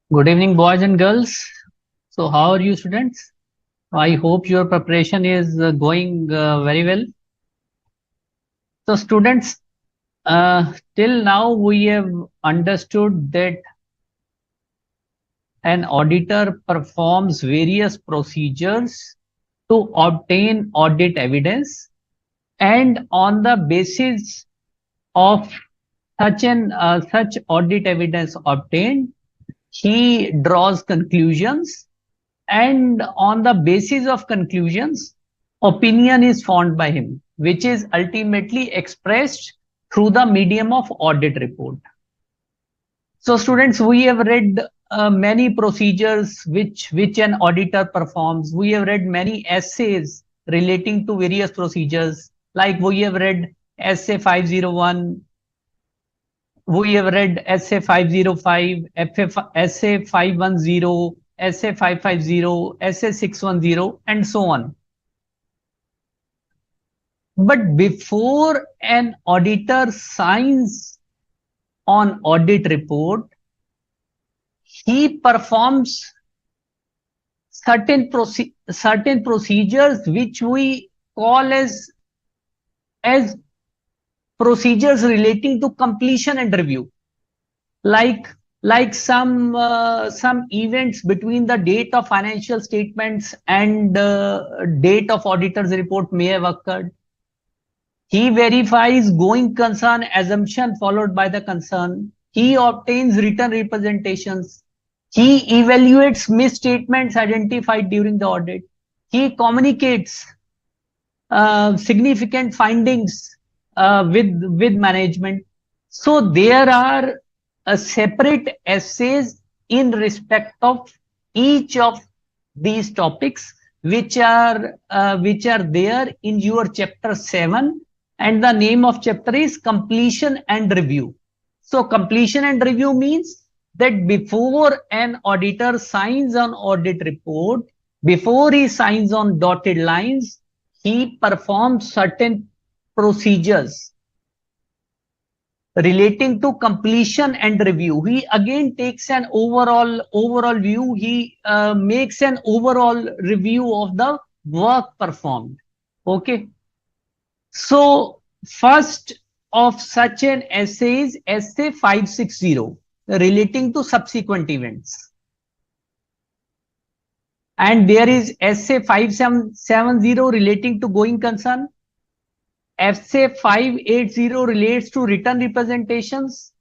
Good evening, boys and girls. So, how are you, students? I hope your preparation is going very well. So, students, till now we have understood that an auditor performs various procedures to obtain audit evidence, and on the basis of such audit evidence obtained, he draws conclusions, and on the basis of conclusions, opinion is formed by him, which is ultimately expressed through the medium of audit report. So, students, we have read many procedures which an auditor performs. We have read many essays relating to various procedures, like we have read essay 501, we have read essay 505, essay 510, essay 550, essay 610, and so on. But before an auditor signs on audit report, he performs certain procedures which we call as procedures relating to completion and review, like some events between the date of financial statements and date of auditor's report may have occurred. He verifies going concern assumption followed by the concern. He obtains written representations. He evaluates misstatements identified during the audit. He communicates significant findings with management. So there are separate essays in respect of each of these topics, which are there in your chapter 7, and the name of chapter is completion and review. So completion and review means that before an auditor signs on audit report, before he signs on dotted lines, he performs certain procedures relating to completion and review. He again takes an overall view. He makes an overall review of the work performed. Okay. So first of such an essay is essay 560 relating to subsequent events. And there is essay 570 relating to going concern. Essay 580 relates to written representations.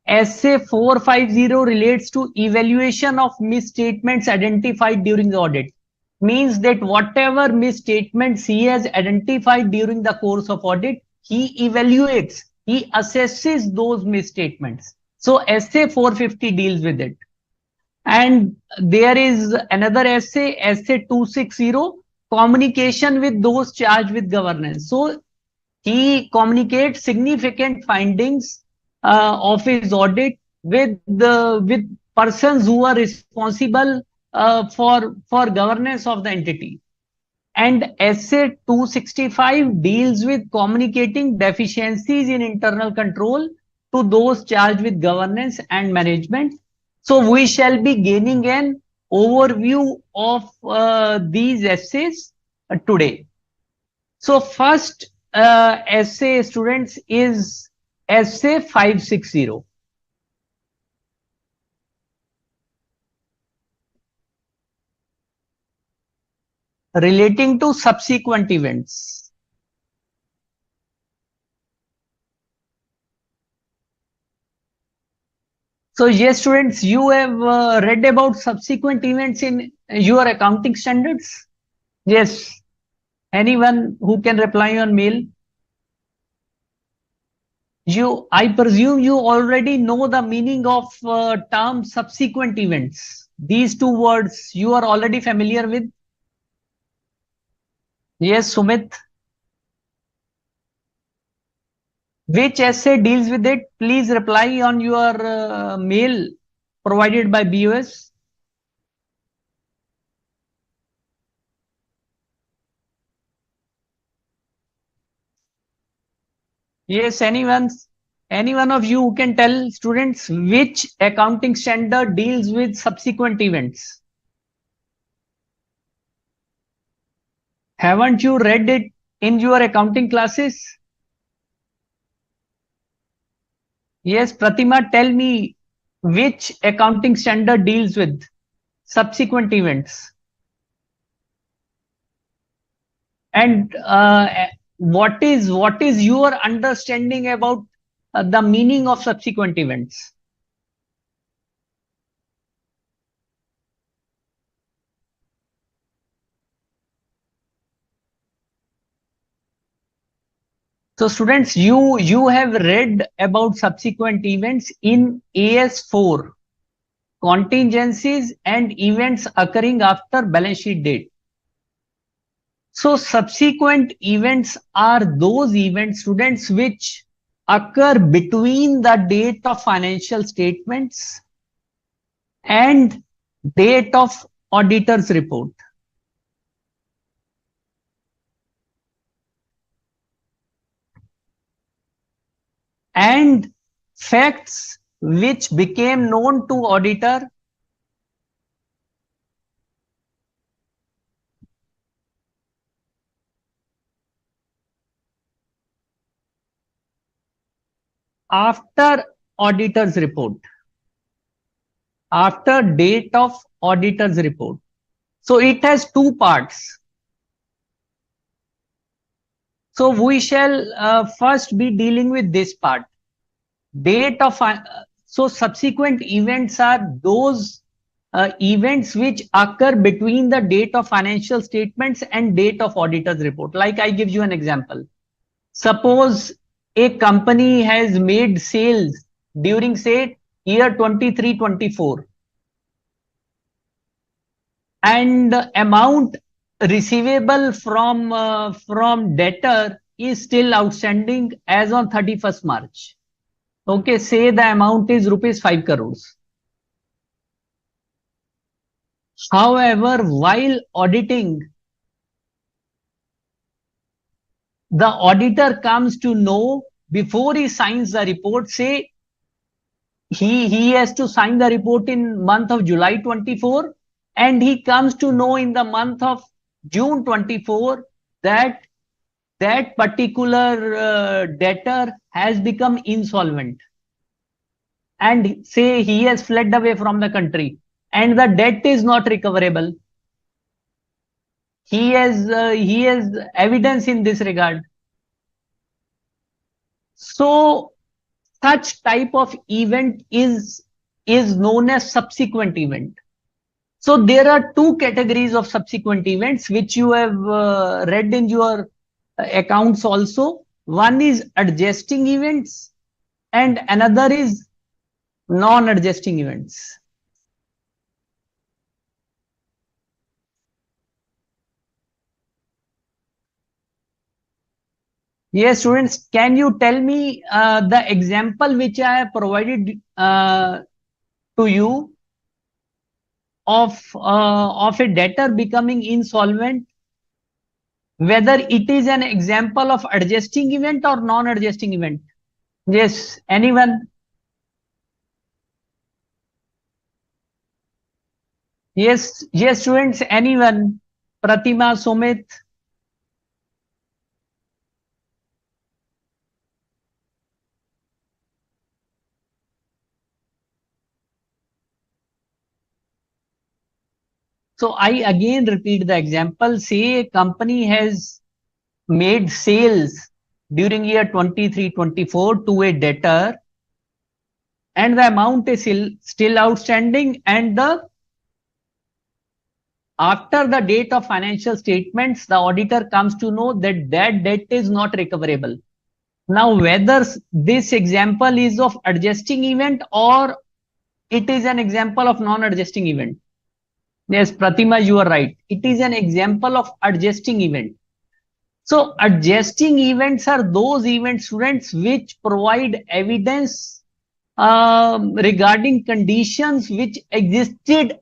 Essay 450 relates to evaluation of misstatements identified during the audit. Means that whatever misstatements he has identified during the course of audit, he evaluates, he assesses those misstatements. So essay 450 deals with it. And there is another essay, essay 260, communication with those charged with governance. So he communicates significant findings of his audit with persons who are responsible for governance of the entity. And essay 265 deals with communicating deficiencies in internal control to those charged with governance and management. So we shall be gaining an overview of these essays today. So first essay, students, is essay 560. Relating to subsequent events. So yes, students, you have read about subsequent events in your accounting standards? Yes. Anyone who can reply on mail? I presume you already know the meaning of term subsequent events. These two words you are already familiar with? Yes, Sumit. Which essay deals with it? Please reply on your mail provided by BOS. Yes, Any one of you who can tell students which accounting standard deals with subsequent events? Haven't you read it in your accounting classes? Yes, Pratima, tell me which accounting standard deals with subsequent events. And what is your understanding about the meaning of subsequent events? So students, you have read about subsequent events in AS4, contingencies and events occurring after balance sheet date. So subsequent events are those events, students, which occur between the date of financial statements and date of auditor's report. And facts which became known to auditor after auditor's report, after date of auditor's report. So it has two parts. So we shall first be dealing with this part. Date of so subsequent events are those events which occur between the date of financial statements and date of auditor's report. Like I give you an example. Suppose a company has made sales during say year 23-24 and the amount receivable from debtor is still outstanding as on 31st March. Okay, say the amount is rupees 5 crores. However, while auditing, the auditor comes to know before he signs the report, say he has to sign the report in month of July 24 and he comes to know in the month of June 24 that that particular debtor has become insolvent and say he has fled away from the country and the debt is not recoverable. He has evidence in this regard. So such type of event is known as subsequent event. So there are two categories of subsequent events which you have read in your accounts also. One is adjusting events and another is non-adjusting events. Yes, students, can you tell me the example which I have provided to you of a debtor becoming insolvent, whether it is an example of adjusting event or non-adjusting event? Yes, anyone? Yes, yes, students, anyone? Pratima, Sumit. So I again repeat the example. Say a company has made sales during year 23-24 to a debtor and the amount is still outstanding and the after the date of financial statements, the auditor comes to know that that debt is not recoverable. Now, whether this example is of adjusting event or it is an example of non-adjusting event. Yes, Pratima, you are right. It is an example of adjusting event. So adjusting events are those events, students, which provide evidence regarding conditions which existed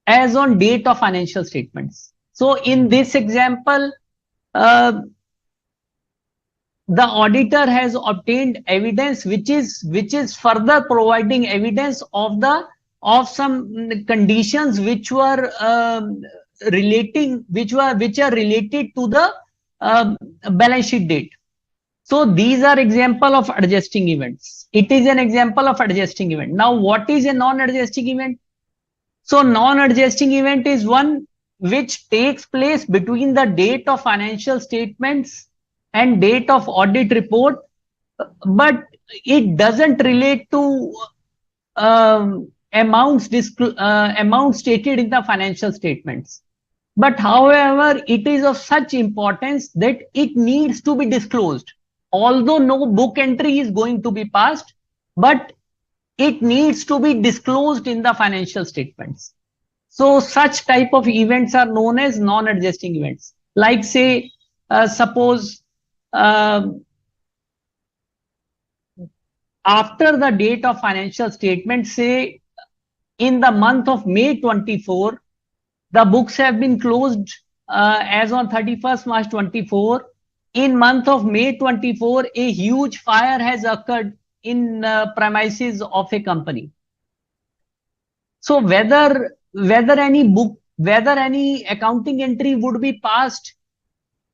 as on date of financial statements. So in this example, uh, the auditor has obtained evidence which is further providing evidence of some conditions which were which are related to the balance sheet date. So these are example of adjusting events. It is an example of adjusting event. Now, what is a non-adjusting event? So non-adjusting event is one which takes place between the date of financial statements and date of audit report, but it doesn't relate to amounts stated in the financial statements. But however, it is of such importance that it needs to be disclosed. Although no book entry is going to be passed, but it needs to be disclosed in the financial statements. So such type of events are known as non-adjusting events. Like say, suppose after the date of financial statement, say in the month of May 24, the books have been closed as on 31st March 24. In month of May 24, a huge fire has occurred in premises of a company. So whether any accounting entry would be passed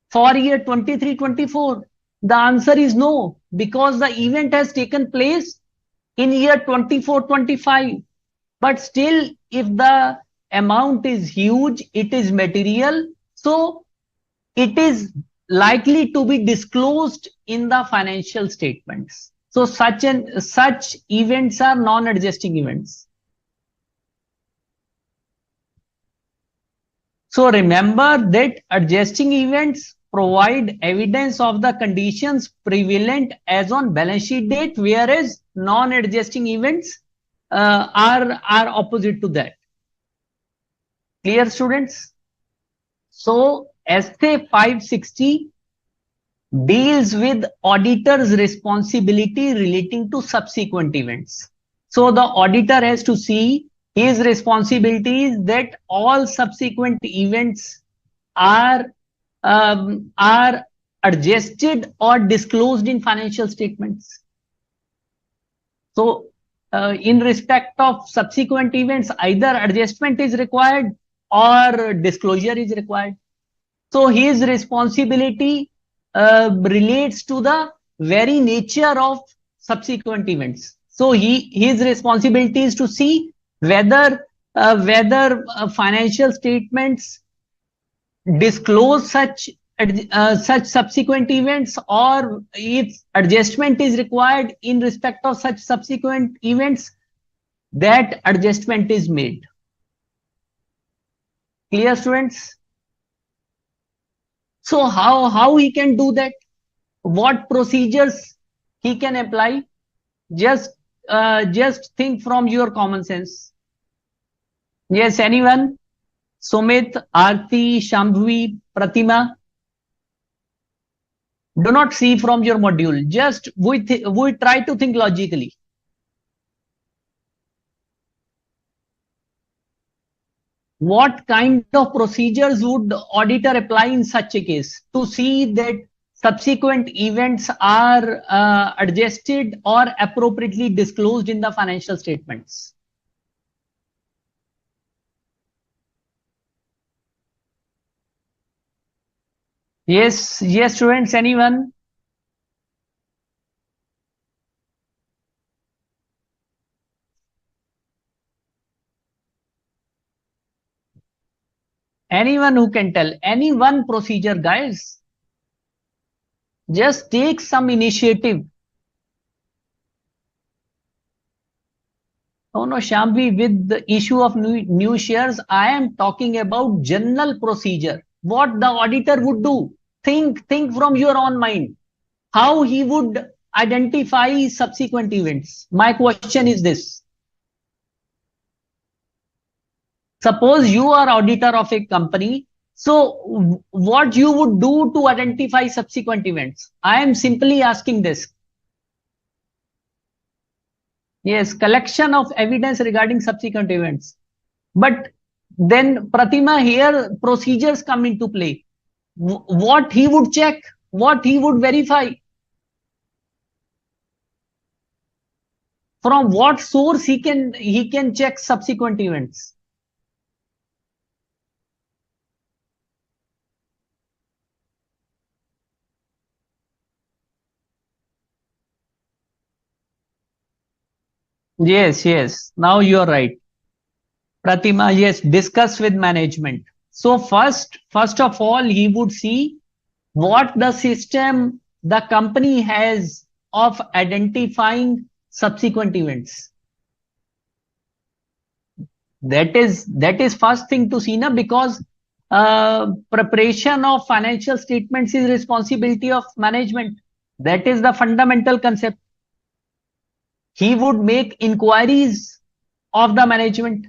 for year 23-24, the answer is no, because the event has taken place in year 24-25. But still, if the amount is huge, it is material, so it is likely to be disclosed in the financial statements. So such events are non-adjusting events. So remember that adjusting events provide evidence of the conditions prevalent as on balance sheet date, whereas non-adjusting events are opposite to that. Clear, students? So Essay 560 deals with auditor's responsibility relating to subsequent events. So the auditor has to see his responsibilities that all subsequent events are adjusted or disclosed in financial statements. So in respect of subsequent events, either adjustment is required or disclosure is required. So his responsibility relates to the very nature of subsequent events. So his responsibility is to see whether financial statements disclose such subsequent events, or if adjustment is required in respect of such subsequent events, that adjustment is made. Clear, students? So how he can do that? What procedures he can apply? Just think from your common sense. Yes, anyone? Sumit, Aarti, Shambhavi, Pratima. Do not see from your module. Just we try to think logically. What kind of procedures would auditor apply in such a case to see that subsequent events are adjusted or appropriately disclosed in the financial statements? Yes, students, anyone? Anyone who can tell? Any one procedure, guys? Just take some initiative. Oh no, Shambhavi, with the issue of new shares, I am talking about general procedure. What the auditor would do? Think from your own mind. How he would identify subsequent events. My question is this. Suppose you are auditor of a company. So what you would do to identify subsequent events? I am simply asking this. Yes, collection of evidence regarding subsequent events. But then Pratima, here procedures come into play. What he would check, what he would verify. from what source he can check subsequent events? Yes, now you are right, Pratima. Yes, discuss with management. So first of all, he would see what the system the company has of identifying subsequent events. That is first thing to see, na, because preparation of financial statements is responsibility of management. That is the fundamental concept. He would make inquiries of the management.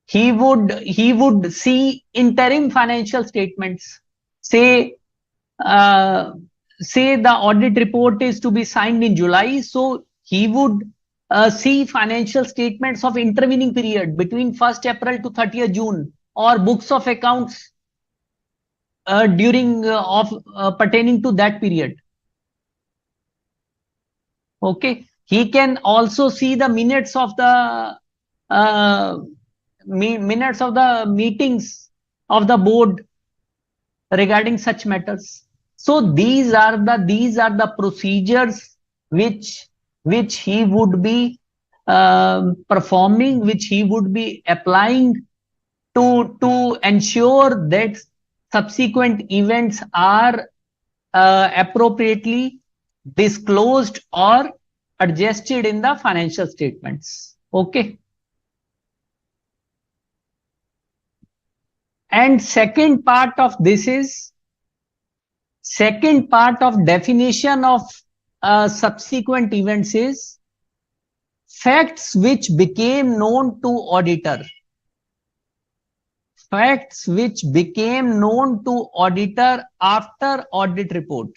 He would see interim financial statements. Say uh, say the audit report is to be signed in July, so he would see financial statements of intervening period between 1st April to 30th June, or books of accounts during of pertaining to that period. Okay, he can also see the minutes of the uh, minutes of the meetings of the board regarding such matters. So these are the procedures which he would be performing, which he would be applying to ensure that subsequent events are appropriately disclosed or adjusted in the financial statements. Okay. And second part of definition of subsequent events is facts which became known to auditor. Facts which became known to auditor after audit report.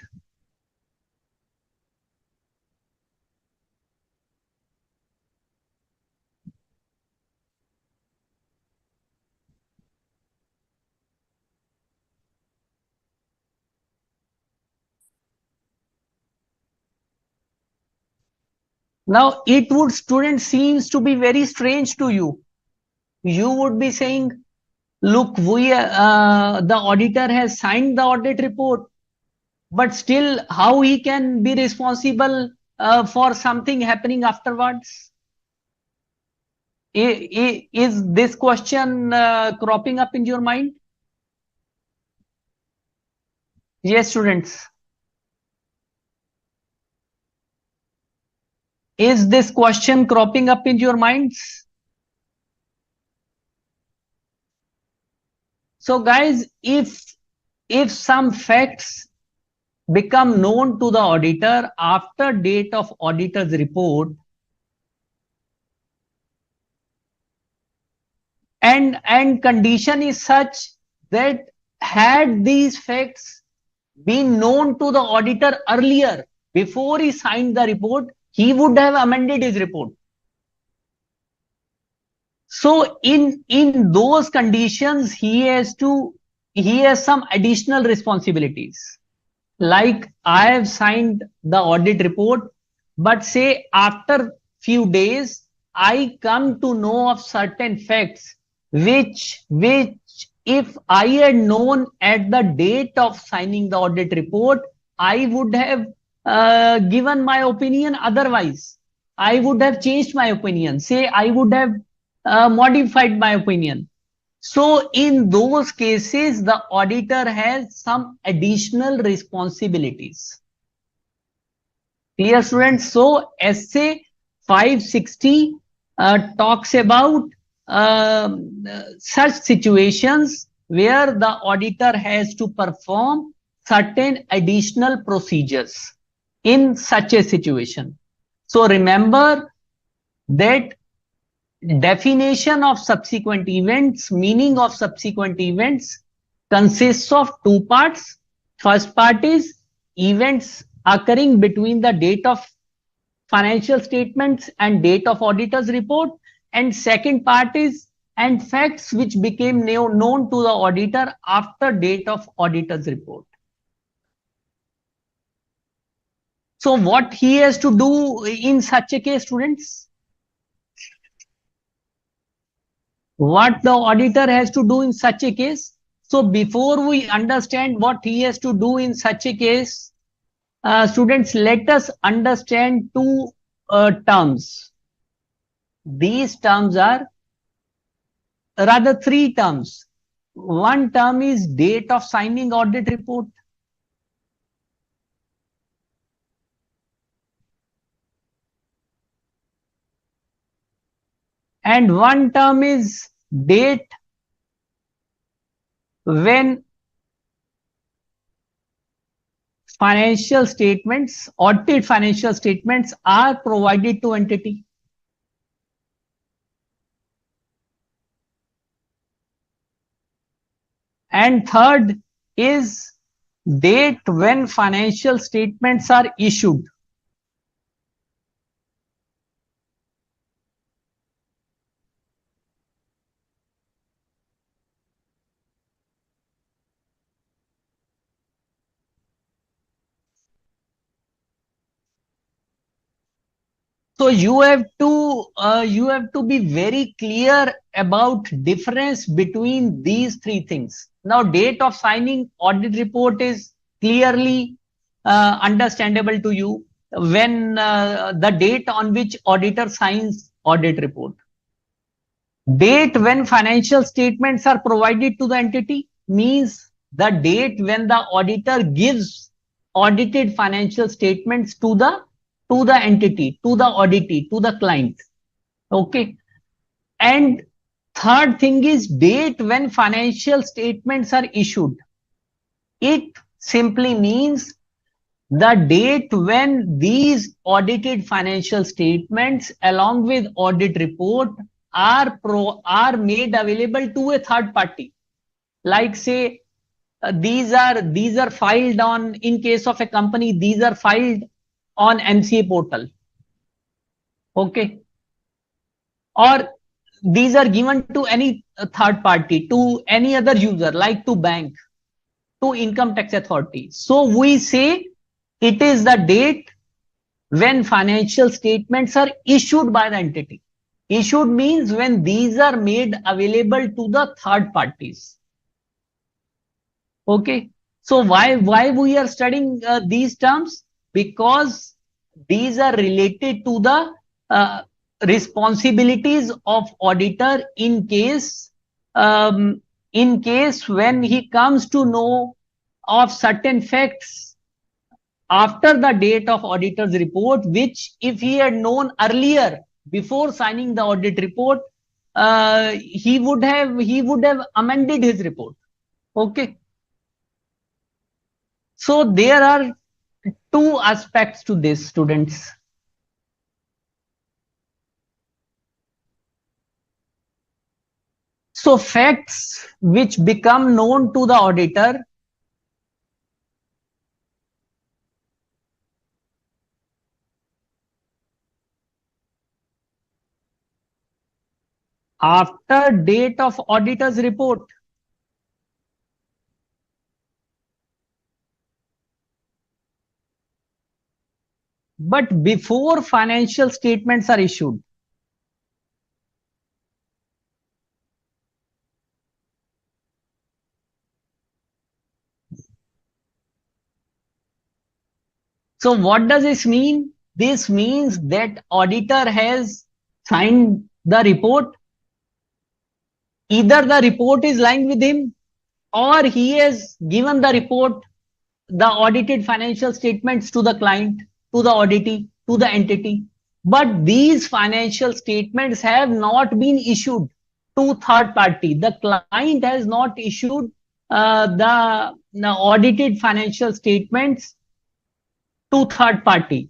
Now it would, student, seems to be very strange to you. You would be saying, look, the auditor has signed the audit report, but still how he can be responsible for something happening afterwards? Is this question cropping up in your mind? Yes, students. Is this question cropping up in your minds? So guys, if some facts become known to the auditor after date of auditor's report, and condition is such that had these facts been known to the auditor earlier, before he signed the report, he would have amended his report. So in those conditions, he has some additional responsibilities. Like, I have signed the audit report, but say after few days, I come to know of certain facts which if I had known at the date of signing the audit report, I would have given my opinion otherwise. I would have changed my opinion. Say I would have modified my opinion. So in those cases, the auditor has some additional responsibilities. Dear students, so essay 560 talks about such situations where the auditor has to perform certain additional procedures in such a situation. So remember that definition of subsequent events, meaning of subsequent events, consists of two parts. First part is events occurring between the date of financial statements and date of auditor's report. And second part is and facts which became known to the auditor after date of auditor's report. So what he has to do in such a case, students? What the auditor has to do in such a case? So before we understand what he has to do in such a case, students, let us understand two terms. These terms are rather three terms. One term is date of signing audit report. And one term is date when financial statements, audited financial statements are provided to entity. And third is date when financial statements are issued. So you have to be very clear about difference between these three things. Now, date of signing audit report is clearly understandable to you when the date on which auditor signs audit report. Date when financial statements are provided to the entity means the date when the auditor gives audited financial statements to the entity, to the auditee, to the client. Okay. And third thing is date when financial statements are issued. It simply means the date when these audited financial statements along with audit report are made available to a third party. Like say these are filed on, in case of a company, these are filed on MCA portal. Okay. Or these are given to any third party, to any other user, like to bank, to income tax authority. So we say it is the date when financial statements are issued by the entity. Issued means when these are made available to the third parties. Okay. So why we are studying these terms? Because these are related to the responsibilities of auditor in case when he comes to know of certain facts after the date of auditor's report, which if he had known earlier before signing the audit report, he would have amended his report. Okay. So there are two aspects to this, students. So facts which become known to the auditor after date of auditor's report, but before financial statements are issued. So what does this mean? This means that auditor has signed the report. Either the report is lying with him or he has given the report, the audited financial statements to the client, to the auditee, to the entity. But these financial statements have not been issued to third party. The client has not issued the audited financial statements to third party.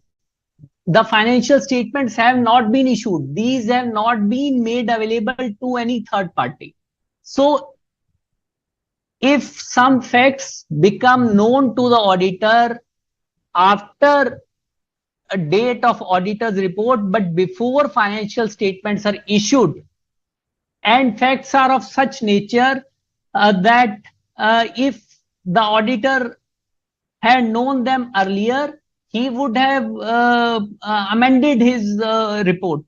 The financial statements have not been issued. These have not been made available to any third party. So if some facts become known to the auditor after a date of auditor's report, but before financial statements are issued, and facts are of such nature that if the auditor had known them earlier, he would have amended his report.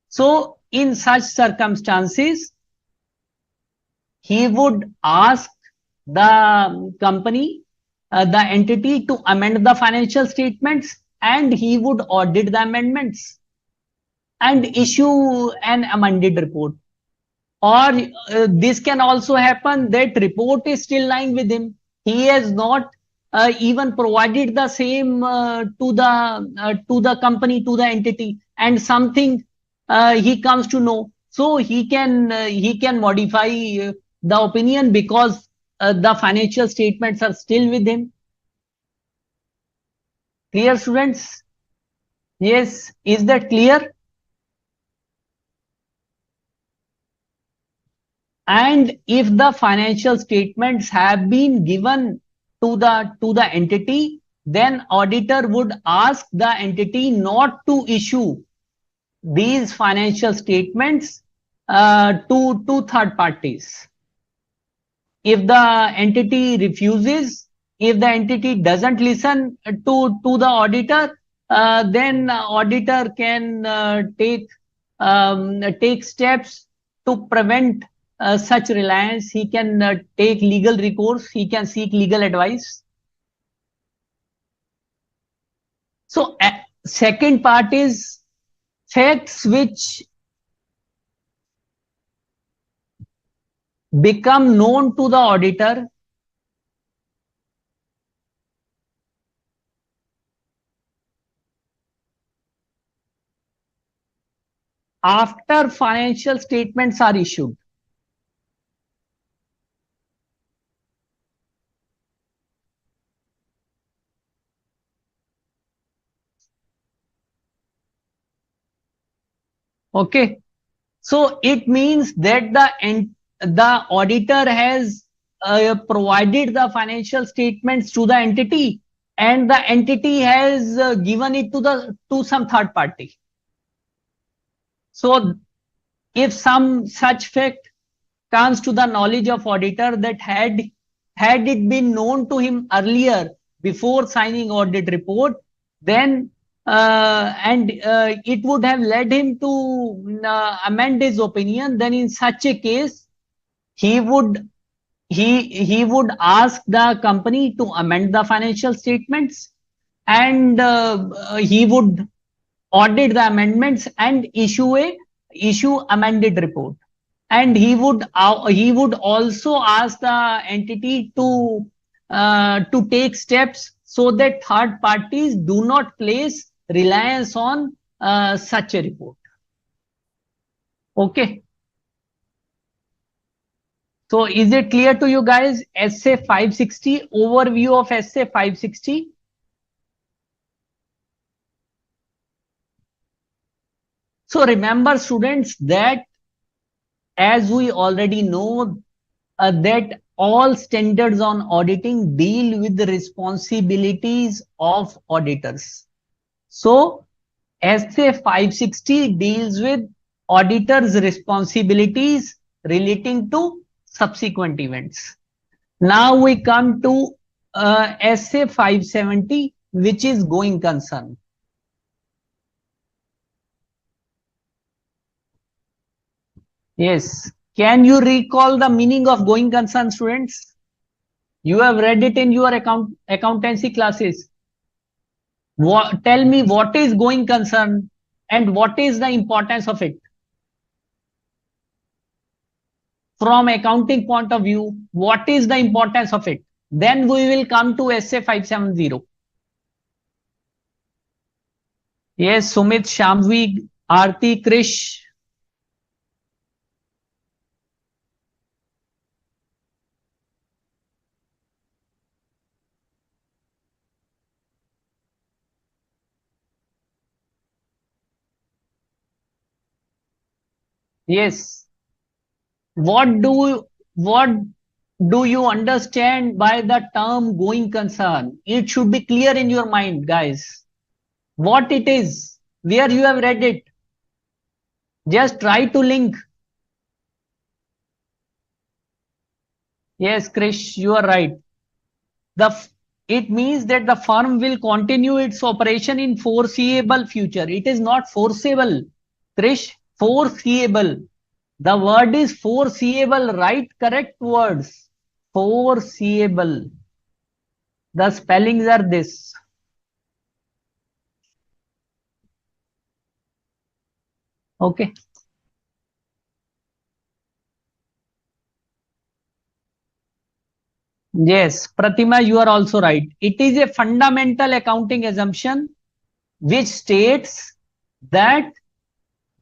So in such circumstances, he would ask the company, the entity to amend the financial statements, and he would audit the amendments and issue an amended report. Or this can also happen that report is still lying with him. He has not even provided the same to the company, to the entity, and something he comes to know. So he can modify the opinion because the financial statements are still with him. Clear, students? Yes, is that clear? And if the financial statements have been given to the entity, then auditor would ask the entity not to issue these financial statements to third parties. If the entity refuses, if the entity doesn't listen to the auditor, then auditor can take steps to prevent such reliance. He can take legal recourse. He can seek legal advice. So second part is facts which become known to the auditor after financial statements are issued. Okay. So it means that the auditor has provided the financial statements to the entity, and the entity has given it to some third party. So if some such fact comes to the knowledge of auditor, that had it been known to him earlier before signing audit report, then and it would have led him to amend his opinion, then in such a case he would he would ask the company to amend the financial statements, and he would audit the amendments and issue amended report. And he would also ask the entity to take steps so that third parties do not place reliance on such a report. Okay. So is it clear to you guys? SA 560, overview of SA 560. So remember, students, that as we already know, that all standards on auditing deal with the responsibilities of auditors. So SA 560 deals with auditors' responsibilities relating to subsequent events. Now we come to SA 570, which is going concern. Yes. Can you recall the meaning of going concern, students? You have read it in your accountancy classes. Tell me, what is going concern and what is the importance of it? From accounting point of view, what is the importance of it? Then we will come to SA 570. Yes, Sumit, Shamvi, Aarti, Krish. Yes. What do you understand by the term going concern? It should be clear in your mind, guys. What it is, where you have read it. Just try to link. Yes, Krish, you are right. The it means that the firm will continue its operation in foreseeable future. It is not forceable, Krish, foreseeable. The word is foreseeable, right? Correct words. Foreseeable. The spellings are this. Okay. Yes, Pratima, you are also right. It is a fundamental accounting assumption which states that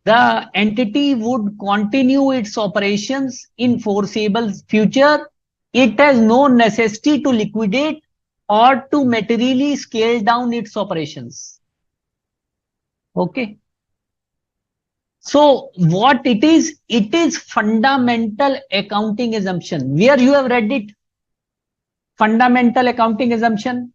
the entity would continue its operations in foreseeable future. It has no necessity to liquidate or to materially scale down its operations. Okay. So what it is fundamental accounting assumption. Where you have read it? Fundamental accounting assumption.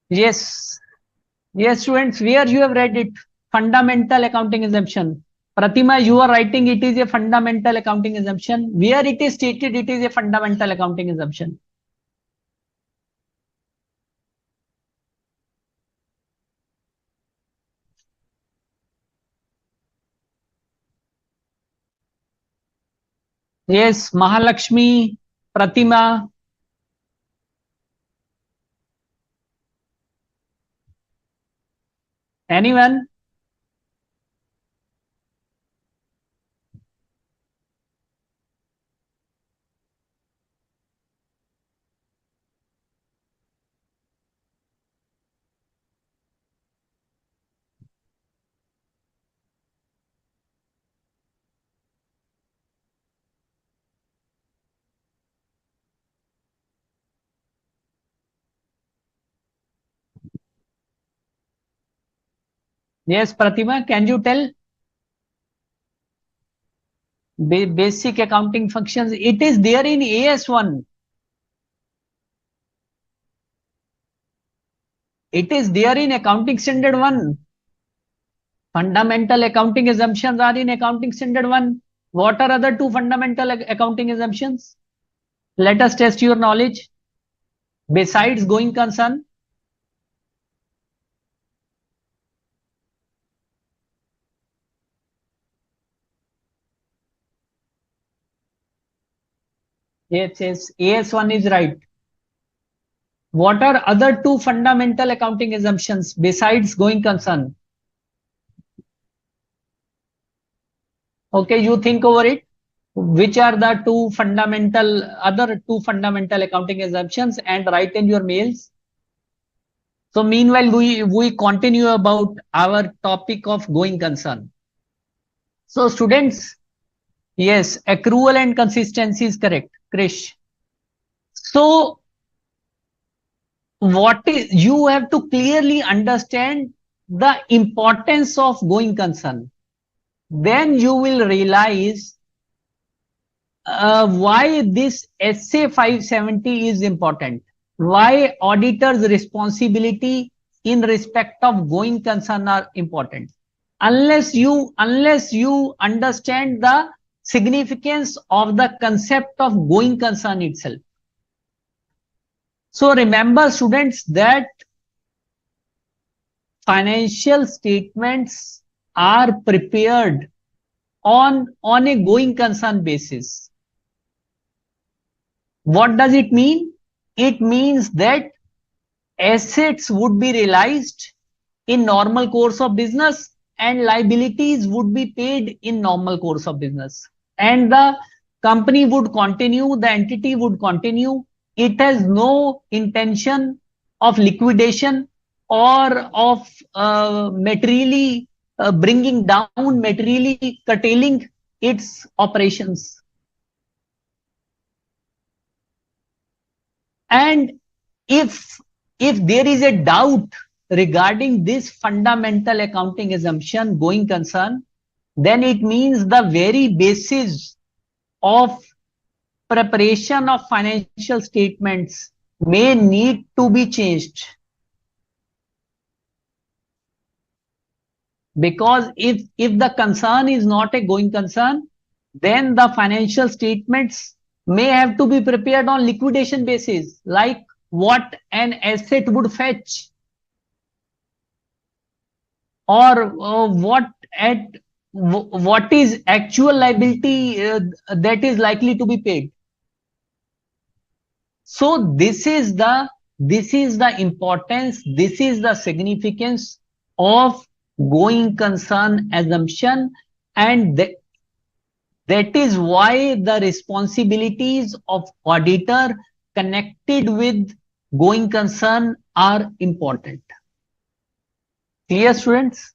Yes. Yes, students, where you have read it? Fundamental accounting assumption. Pratima, you are writing it is a fundamental accounting assumption. Where it is stated it is a fundamental accounting assumption. Yes, Mahalakshmi, Pratima, anyone? Yes, Pratima, can you tell? Basic accounting functions. It is there in AS1. It is there in accounting standard 1. Fundamental accounting assumptions are in accounting standard 1. What are other two fundamental accounting assumptions? Let us test your knowledge. Besides going concern, yes, AS1 is right. What are other two fundamental accounting assumptions besides going concern? Okay, you think over it. Which are the other two fundamental accounting assumptions, and write in your mails. So meanwhile, we continue about our topic of going concern. So students, yes, accrual and consistency is correct, Krish. So what is, you have to clearly understand the importance of going concern. Then you will realize why this SA 570 is important. Why auditors' responsibility in respect of going concern are important. Unless you understand the significance of the concept of going concern itself. So remember, students, that financial statements are prepared on a going concern basis. What does it mean? It means that assets would be realized in normal course of business and liabilities would be paid in normal course of business. And the company would continue, the entity would continue. It has no intention of liquidation or of materially bringing down, materially curtailing its operations. And if there is a doubt regarding this fundamental accounting assumption going concern, then it means the very basis of preparation of financial statements may need to be changed. Because if the concern is not a going concern, then the financial statements may have to be prepared on liquidation basis, like what an asset would fetch, or what is actual liability that is likely to be paid. So this is the importance, this is the significance of going concern assumption, and that is why the responsibilities of auditor connected with going concern are important. Clear, students?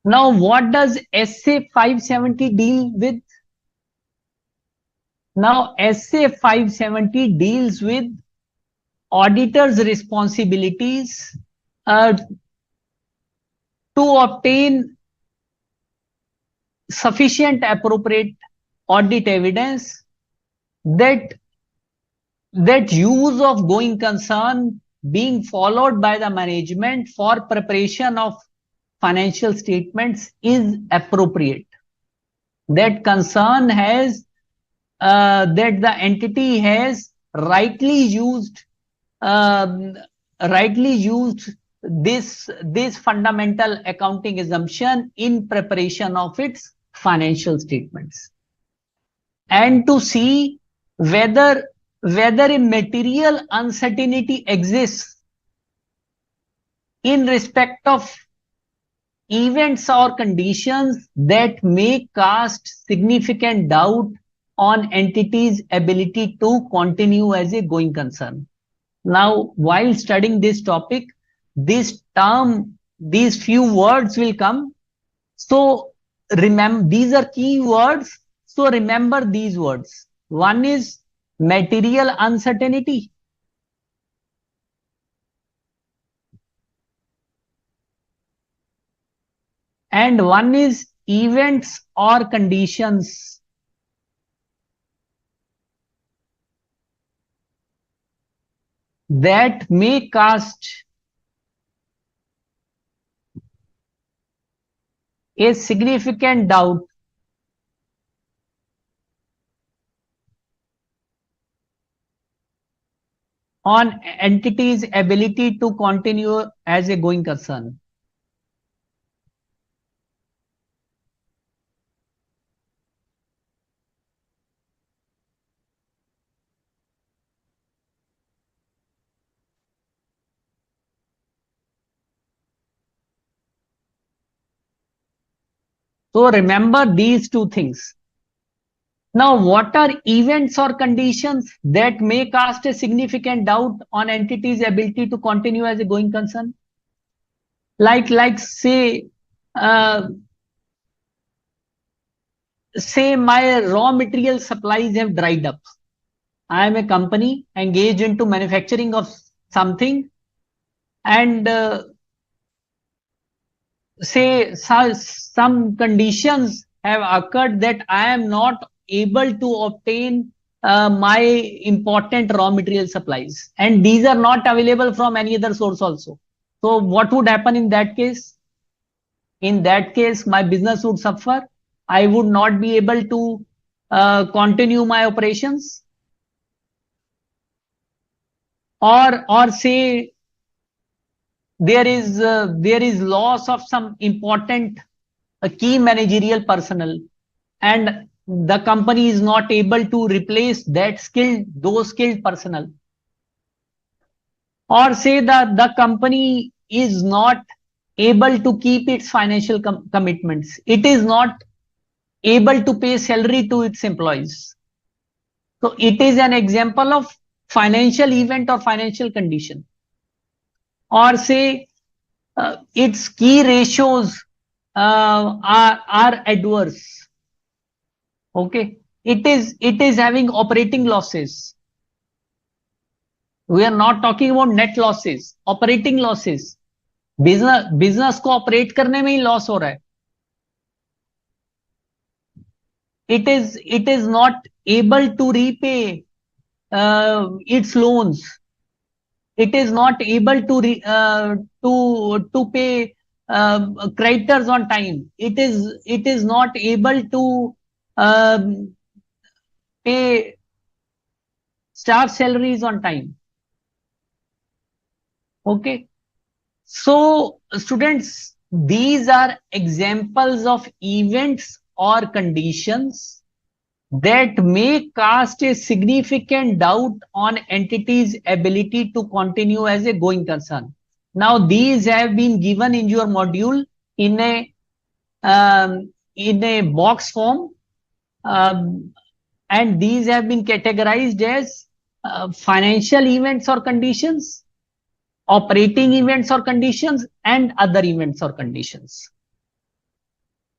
Now, what does SA 570 deal with? Now, SA 570 deals with auditors' responsibilities to obtain sufficient appropriate audit evidence that use of going concern being followed by the management for preparation of financial statements is appropriate. That concern has that the entity has rightly used this fundamental accounting assumption in preparation of its financial statements, and to see whether a material uncertainty exists in respect of events or conditions that may cast significant doubt on entity's ability to continue as a going concern. Now, while studying this topic, this term, these few words will come. So remember, these are key words. So remember these words. One is material uncertainty. And one is events or conditions that may cast a significant doubt on entity's ability to continue as a going concern. So remember these two things. Now, what are events or conditions that may cast a significant doubt on entity's ability to continue as a going concern? Like say my raw material supplies have dried up. I am a company engaged into manufacturing of something, and say some conditions have occurred that I am not able to obtain my important raw material supplies, and these are not available from any other source also. So what would happen in that case? In that case, my business would suffer. I would not be able to continue my operations, or say there is loss of some important key managerial personnel, and the company is not able to replace those skilled personnel, or say that the company is not able to keep its financial commitments, it is not able to pay salary to its employees. So it is an example of financial event or financial condition. Or say its key ratios are adverse. Okay, it is having operating losses. We are not talking about net losses, operating losses. Business को operate करने में ही loss हो रहा है. It is not able to repay its loans. It is not able to pay creditors on time. It is not able to pay staff salaries on time. Okay. So students, these are examples of events or conditions that may cast a significant doubt on entity's ability to continue as a going concern. Now, these have been given in your module in a box form, um, and these have been categorized as financial events or conditions, operating events or conditions, and other events or conditions.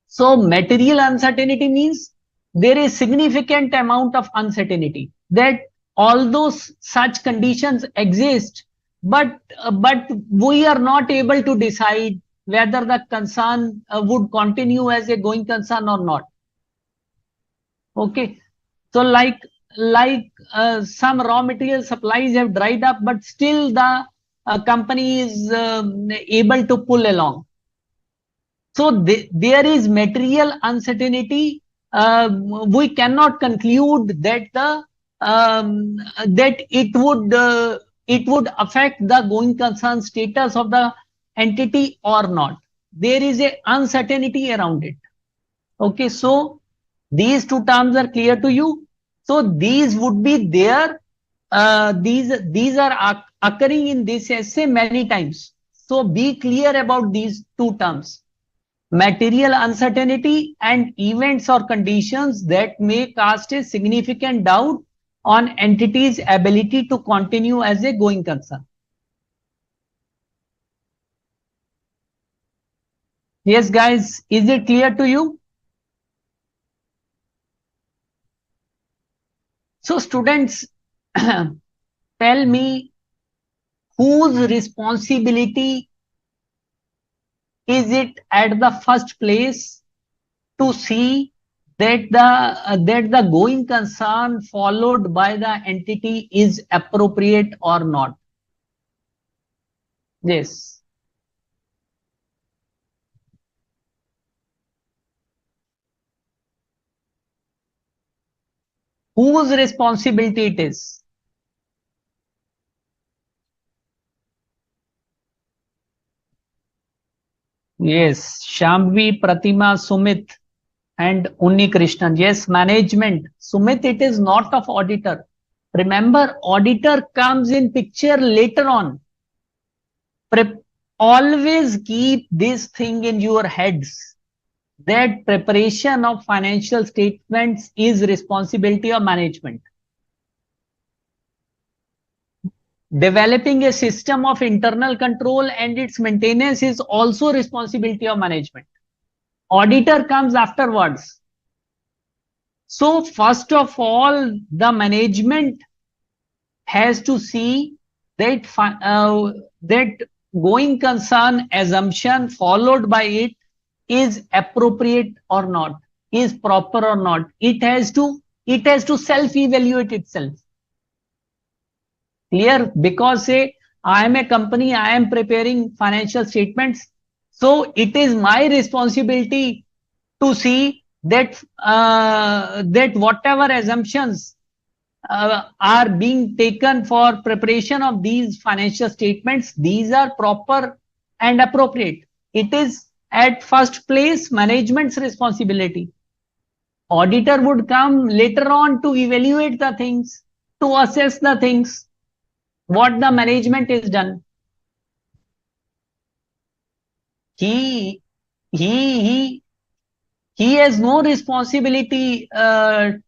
So material uncertainty means there is significant amount of uncertainty that although such conditions exist, but we are not able to decide whether the concern would continue as a going concern or not. Okay, so some raw material supplies have dried up, but still the company is able to pull along. So there is material uncertainty. We cannot conclude that it would affect the going concern status of the entity or not. There is a uncertainty around it. Okay, so these two terms are clear to you. So these would be there. These are occurring in this essay many times. So be clear about these two terms: material uncertainty and events or conditions that may cast a significant doubt on entity's ability to continue as a going concern. Yes, guys, is it clear to you? So students, tell me, whose responsibility is it at the first place to see that the going concern followed by the entity is appropriate or not? Yes. Whose responsibility it is? Yes, Shambhavi, Pratima, Sumit, and Unni Krishnan. Yes, management. Sumit, it is not of auditor. Remember, auditor comes in picture later on. Always keep this thing in your heads, that preparation of financial statements is responsibility of management. Developing a system of internal control and its maintenance is also responsibility of management. Auditor comes afterwards. So first of all, the management has to see that that going concern assumption followed by it is appropriate or not, is proper or not. It has to self-evaluate itself. Clear? Because say I am a company, I am preparing financial statements, so it is my responsibility to see that that whatever assumptions are being taken for preparation of these financial statements, these are proper and appropriate. It is at first place management's responsibility. Auditor would come later on to evaluate the things, to assess the things, what the management is done. He he he he has no responsibility to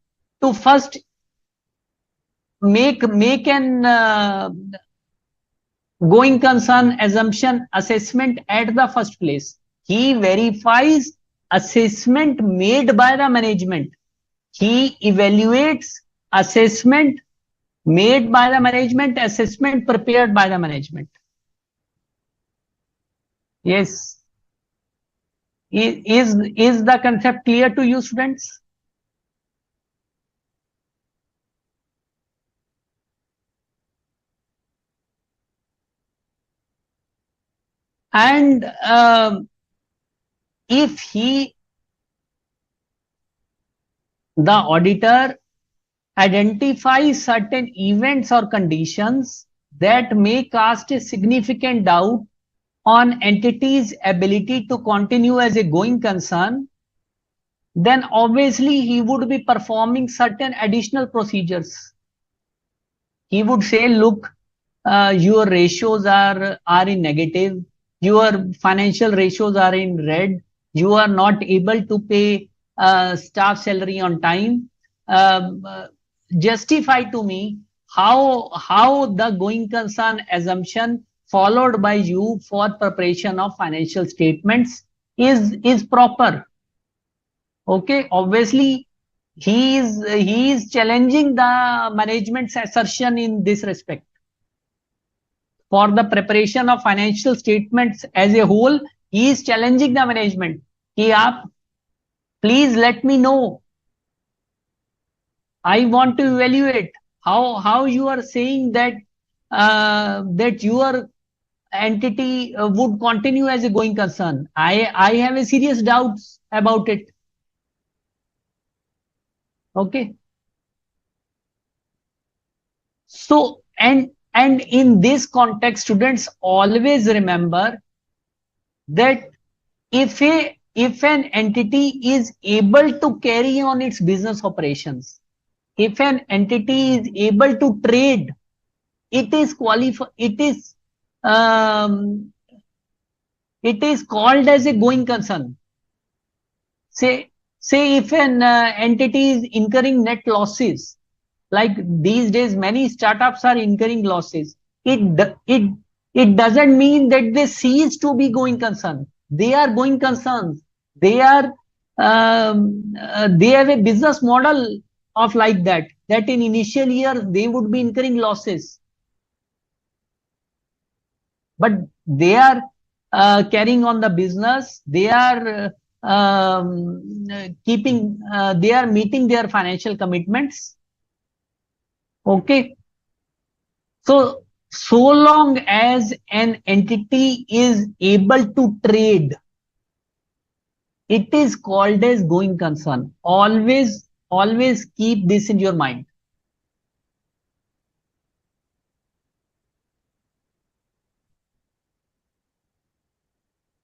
first make an going concern assumption assessment at the first place. He verifies assessment made by the management. He evaluates assessment made by the management, assessment prepared by the management. Yes. Is the concept clear to you, students? And if the auditor identifies certain events or conditions that may cast a significant doubt on entity's ability to continue as a going concern, then obviously he would be performing certain additional procedures. He would say, look, your ratios are in negative, your financial ratios are in red, you are not able to pay staff salary on time. Um, uh, Justify to me how the going concern assumption followed by you for preparation of financial statements is proper. Okay, obviously he is challenging the management's assertion in this respect. For the preparation of financial statements as a whole, he is challenging the management कि आप please let me know, I want to evaluate how you are saying that that your entity would continue as a going concern. I have a serious doubts about it. Okay, so and in this context, students always remember that if an entity is able to carry on its business operations, if an entity is able to trade, it is um, it is called as a going concern. Say if an entity is incurring net losses, like these days many startups are incurring losses, it doesn't mean that they cease to be going concern. They are going concerns. They are they have a business model of like that in initial years they would be incurring losses, but they are carrying on the business. They are keeping they are meeting their financial commitments. Okay, so long as an entity is able to trade, it is called as going concern. Always keep this in your mind.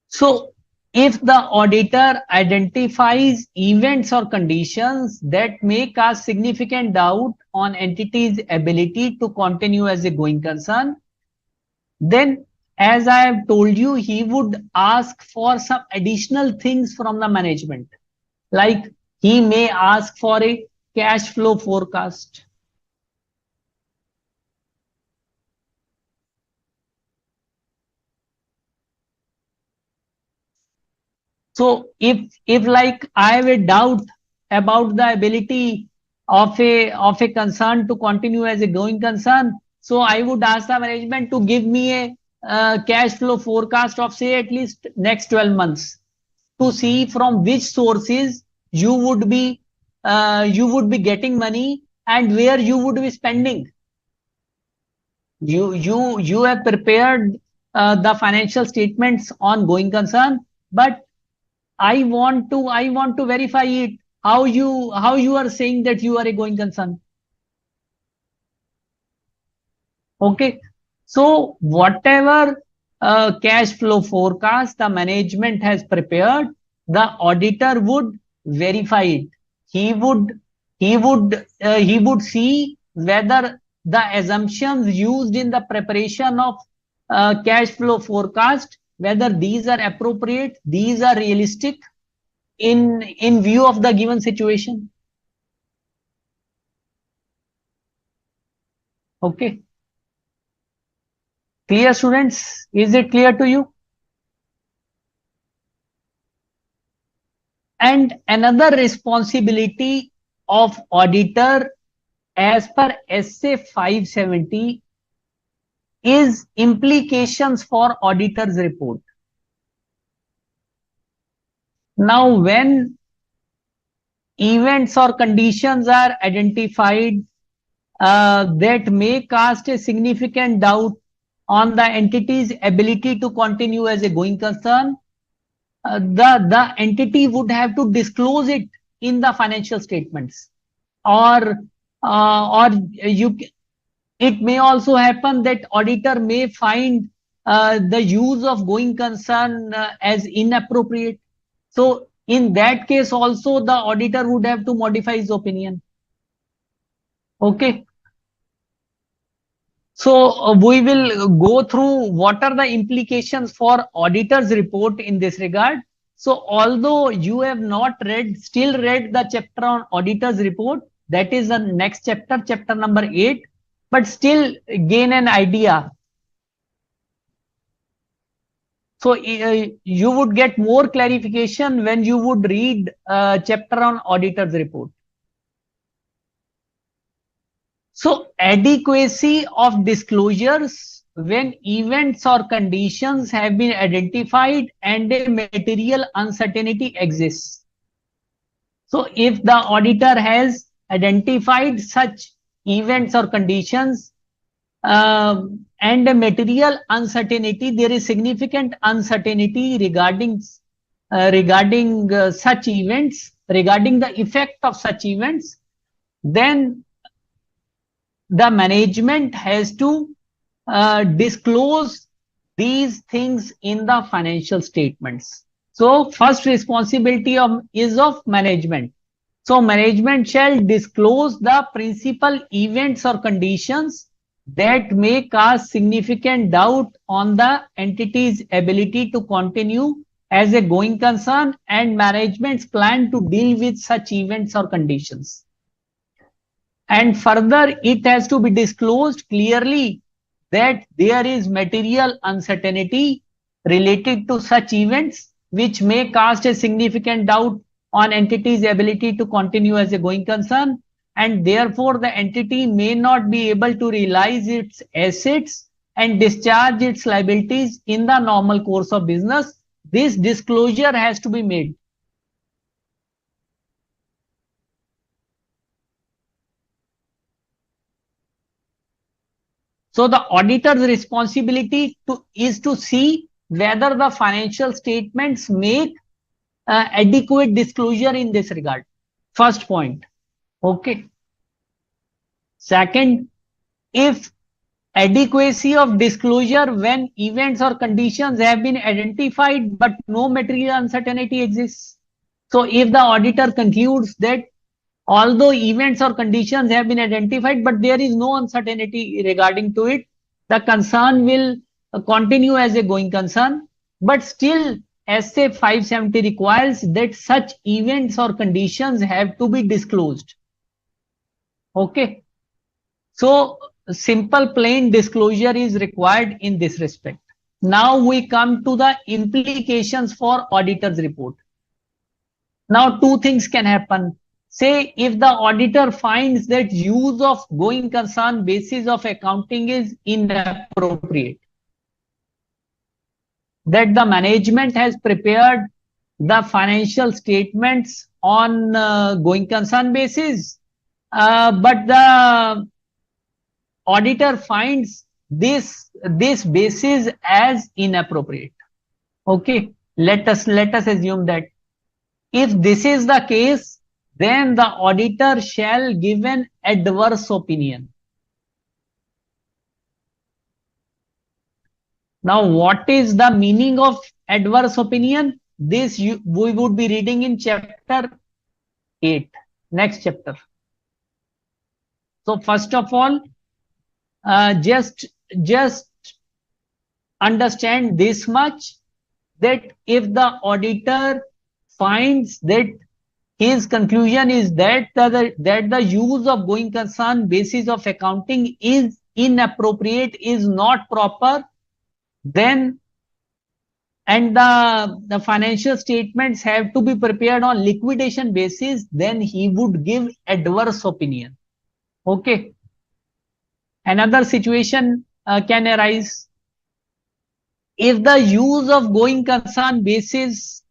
So if the auditor identifies events or conditions that may cast significant doubt on entity's ability to continue as a going concern, then as I have told you, he would ask for some additional things from the management. Like he may ask for a cash flow forecast. So if like I have a doubt about the ability of a concern to continue as a going concern, so I would ask the management to give me a cash flow forecast of say at least next 12 months to see from which sources you would be getting money and where you would be spending. You have prepared the financial statements on going concern, but I want to verify it. How you are saying that you are a going concern? Okay, so whatever cash flow forecast the management has prepared, the auditor would verify it. He would he would see whether the assumptions used in the preparation of cash flow forecast, whether these are appropriate, these are realistic in view of the given situation. Okay, clear students? Is it clear to you? And another responsibility of auditor as per SA 570 is implications for auditor's report. Now, when events or conditions are identified that may cast a significant doubt on the entity's ability to continue as a going concern, the entity would have to disclose it in the financial statements, or you it may also happen that auditor may find the use of going concern as inappropriate. So in that case also the auditor would have to modify his opinion. Okay. So we will go through what are the implications for auditor's report in this regard. So although you have not still read the chapter on auditor's report, that is the next chapter, chapter number 8, but still gain an idea. So you would get more clarification when you would read chapter on auditor's report. So adequacy of disclosures when events or conditions have been identified and a material uncertainty exists. So if the auditor has identified such events or conditions and a material uncertainty, there is significant uncertainty regarding such events, regarding the effect of such events, then the management has to disclose these things in the financial statements. So first responsibility is of management. So management shall disclose the principal events or conditions that may cause significant doubt on the entity's ability to continue as a going concern and management's plan to deal with such events or conditions. And further, it has to be disclosed clearly that there is material uncertainty related to such events which may cast a significant doubt on entity's ability to continue as a going concern, and therefore the entity may not be able to realize its assets and discharge its liabilities in the normal course of business. This disclosure has to be made. So the auditor's responsibility is to see whether the financial statements make adequate disclosure in this regard. First point. Okay. Second, if adequacy of disclosure when events or conditions have been identified but no material uncertainty exists. So if the auditor concludes that although events or conditions have been identified, but there is no uncertainty regarding to it, the concern will continue as a going concern, but still SA 570 requires that such events or conditions have to be disclosed. Okay. So simple plain disclosure is required in this respect. Now we come to the implications for auditor's report. Now two things can happen. Say if the auditor finds that use of going concern basis of accounting is inappropriate, that the management has prepared the financial statements on going concern basis, but the auditor finds this basis as inappropriate. Okay, let us assume that if this is the case, then the auditor shall give an adverse opinion. Now, what is the meaning of adverse opinion? This we would be reading in chapter 8, next chapter. So first of all, just understand this much, that if the auditor finds that his conclusion is that the use of going concern basis of accounting is inappropriate, is not proper, then and the financial statements have to be prepared on liquidation basis, then he would give adverse opinion. Okay. Another situation can arise. If the use of going concern basis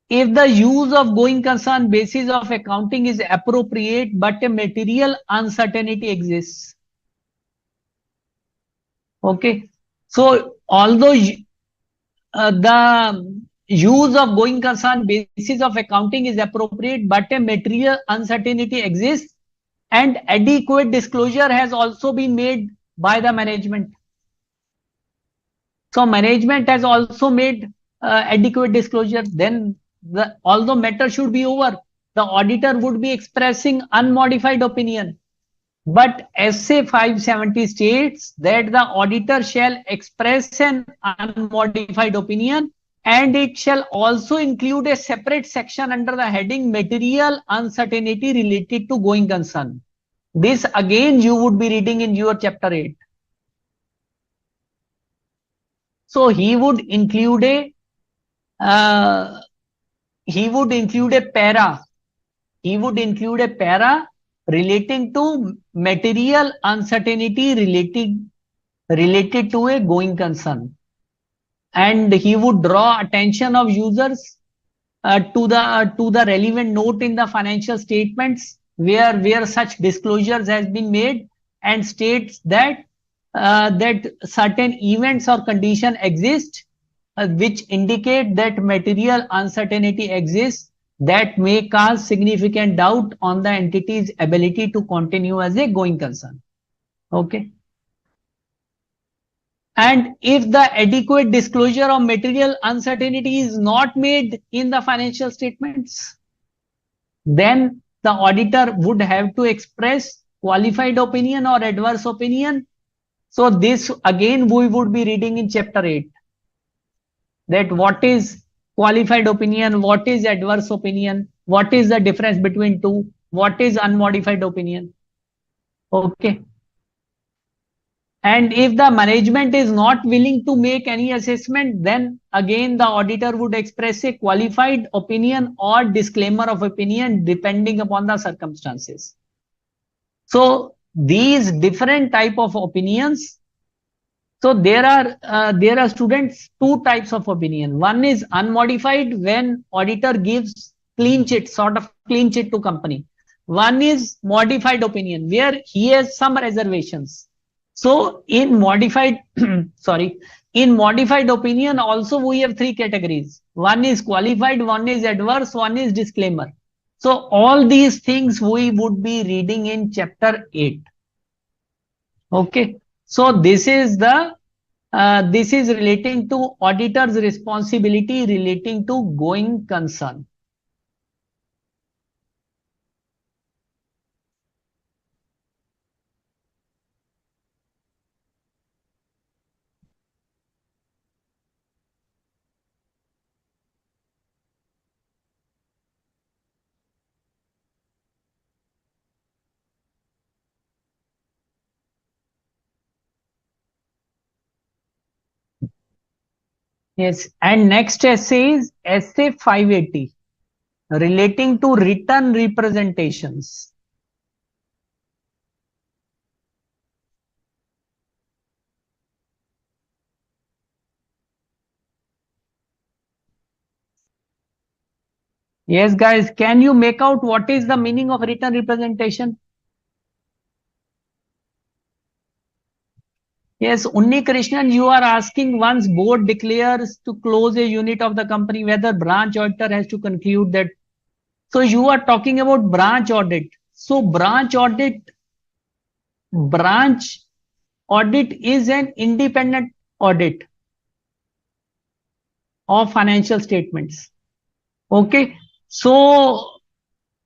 if the use of going concern basis of accounting is appropriate, but a material uncertainty exists. Okay. So although the use of going concern basis of accounting is appropriate, but a material uncertainty exists, and adequate disclosure has also been made by the management. So management has also made adequate disclosure. Then although matter should be over, the auditor would be expressing unmodified opinion. But SA 570 states that the auditor shall express an unmodified opinion, and it shall also include a separate section under the heading material uncertainty related to going concern. This again you would be reading in your chapter 8. So he would include a para. He would include a para relating to material uncertainty related to a going concern, and he would draw attention of users to the relevant note in the financial statements where such disclosures has been made, and states that that certain events or condition exist which indicate that material uncertainty exists that may cause significant doubt on the entity's ability to continue as a going concern. Okay. And if the adequate disclosure of material uncertainty is not made in the financial statements, then the auditor would have to express qualified opinion or adverse opinion. So this again we would be reading in chapter 8, that what is qualified opinion, what is adverse opinion, what is the difference between two, what is unmodified opinion. Okay. And if the management is not willing to make any assessment, then again the auditor would express a qualified opinion or disclaimer of opinion depending upon the circumstances. So these different type of opinions. So there are students two types of opinion. One is unmodified, when auditor gives clean chit, sort of clean chit to company. One is modified opinion where he has some reservations. So in modified, sorry, in modified opinion also we have three categories. One is qualified, one is adverse, one is disclaimer. So all these things we would be reading in chapter 8. Okay. So this is relating to auditor's responsibility relating to going concern. Yes, and next essay is essay 580 relating to written representations. Yes, guys, can you make out what is the meaning of written representation? Yes, Unni Krishnan, you are asking, once board declares to close a unit of the company, whether branch auditor has to conclude that. So you are talking about branch audit. So branch audit is an independent audit of financial statements. Okay. So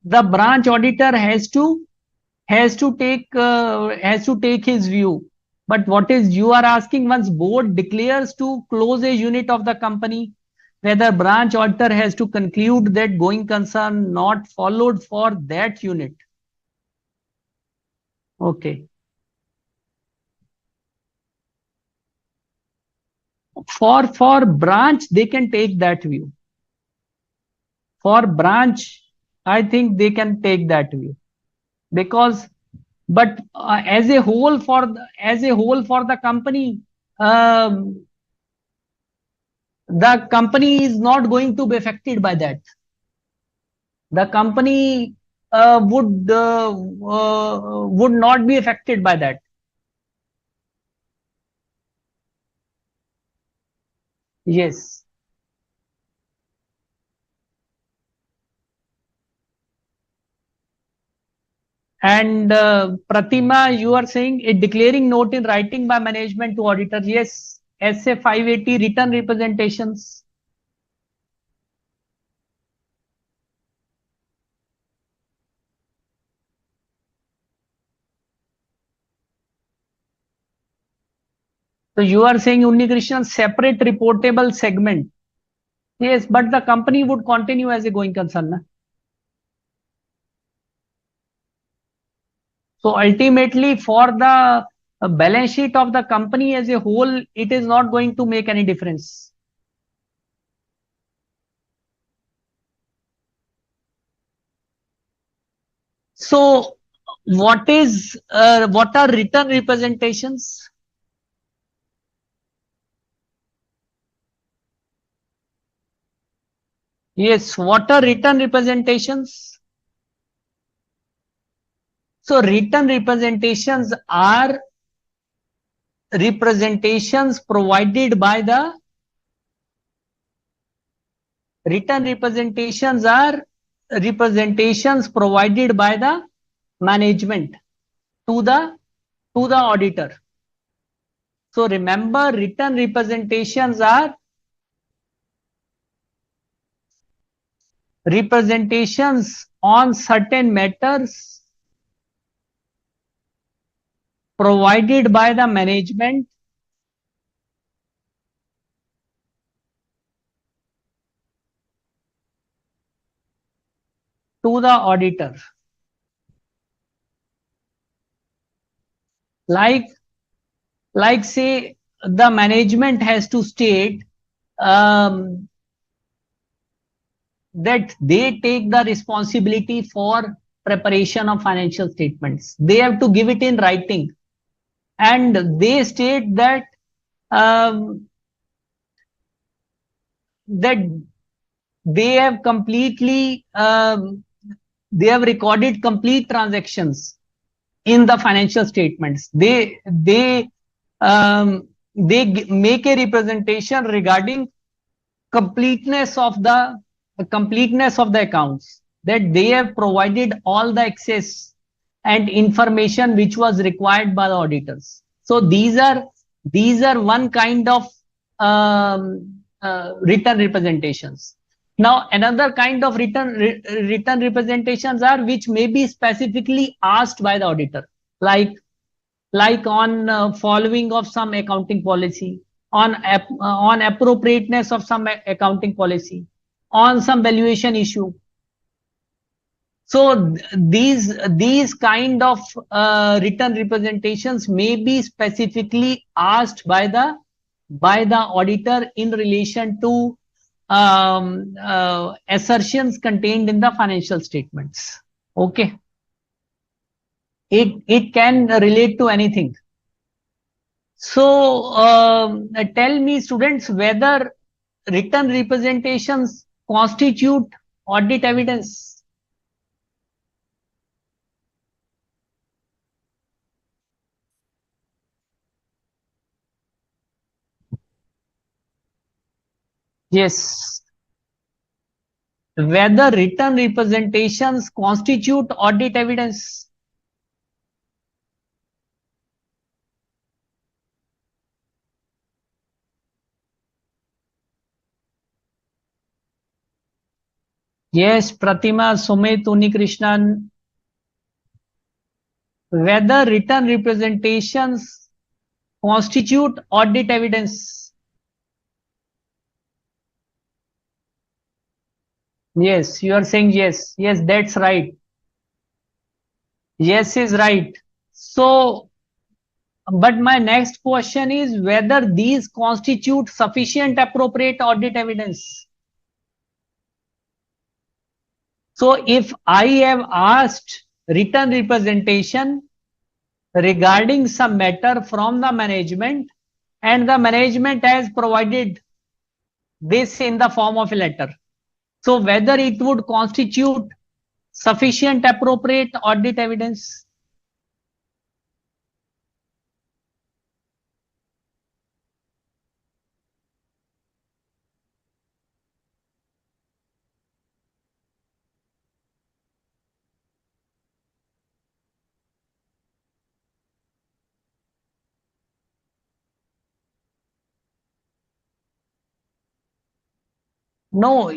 the branch auditor has to take his view. But what is you are asking, once board declares to close a unit of the company, whether branch auditor has to conclude that going concern not followed for that unit. Okay. For branch, they can take that view. For branch, I think they can take that view, because but as a whole for the company, um, the company is not going to be affected by that. The company would not be affected by that. Yes. And Pratima, you are saying a declaring note in writing by management to auditor. Yes. SA 580 written representations. So you are saying Unnikrishnan separate reportable segment. Yes, but the company would continue as a going concern. Na? So ultimately, for the balance sheet of the company as a whole, it is not going to make any difference. So what are written representations? Yes, what are written representations? So written representations are representations provided by the written representations are representations provided by the management to the auditor. So remember, written representations are representations on certain matters provided by the management to the auditor. Like, say, the management has to state that they take the responsibility for preparation of financial statements. They have to give it in writing, and they state that um, that they have completely they have recorded complete transactions in the financial statements. They make a representation regarding completeness of the accounts, that they have provided all the access and information which was required by the auditors. So these are one kind of written representations. Now another kind of written representations are which may be specifically asked by the auditor, like on following of some accounting policy, on appropriateness of some accounting policy, on some valuation issue. So these kind of written representations may be specifically asked by the auditor in relation to assertions contained in the financial statements. Okay. It can relate to anything. So tell me, students, whether written representations constitute audit evidence. Yes. Whether written representations constitute audit evidence. Yes, Pratima, Sumit, Unikrishnan. Whether written representations constitute audit evidence. Yes, you are saying yes. Yes, that's right. Yes is right. So, but my next question is whether these constitute sufficient appropriate audit evidence. So if I have asked written representation regarding some matter from the management, and the management has provided this in the form of a letter. So whether it would constitute sufficient appropriate audit evidence. No,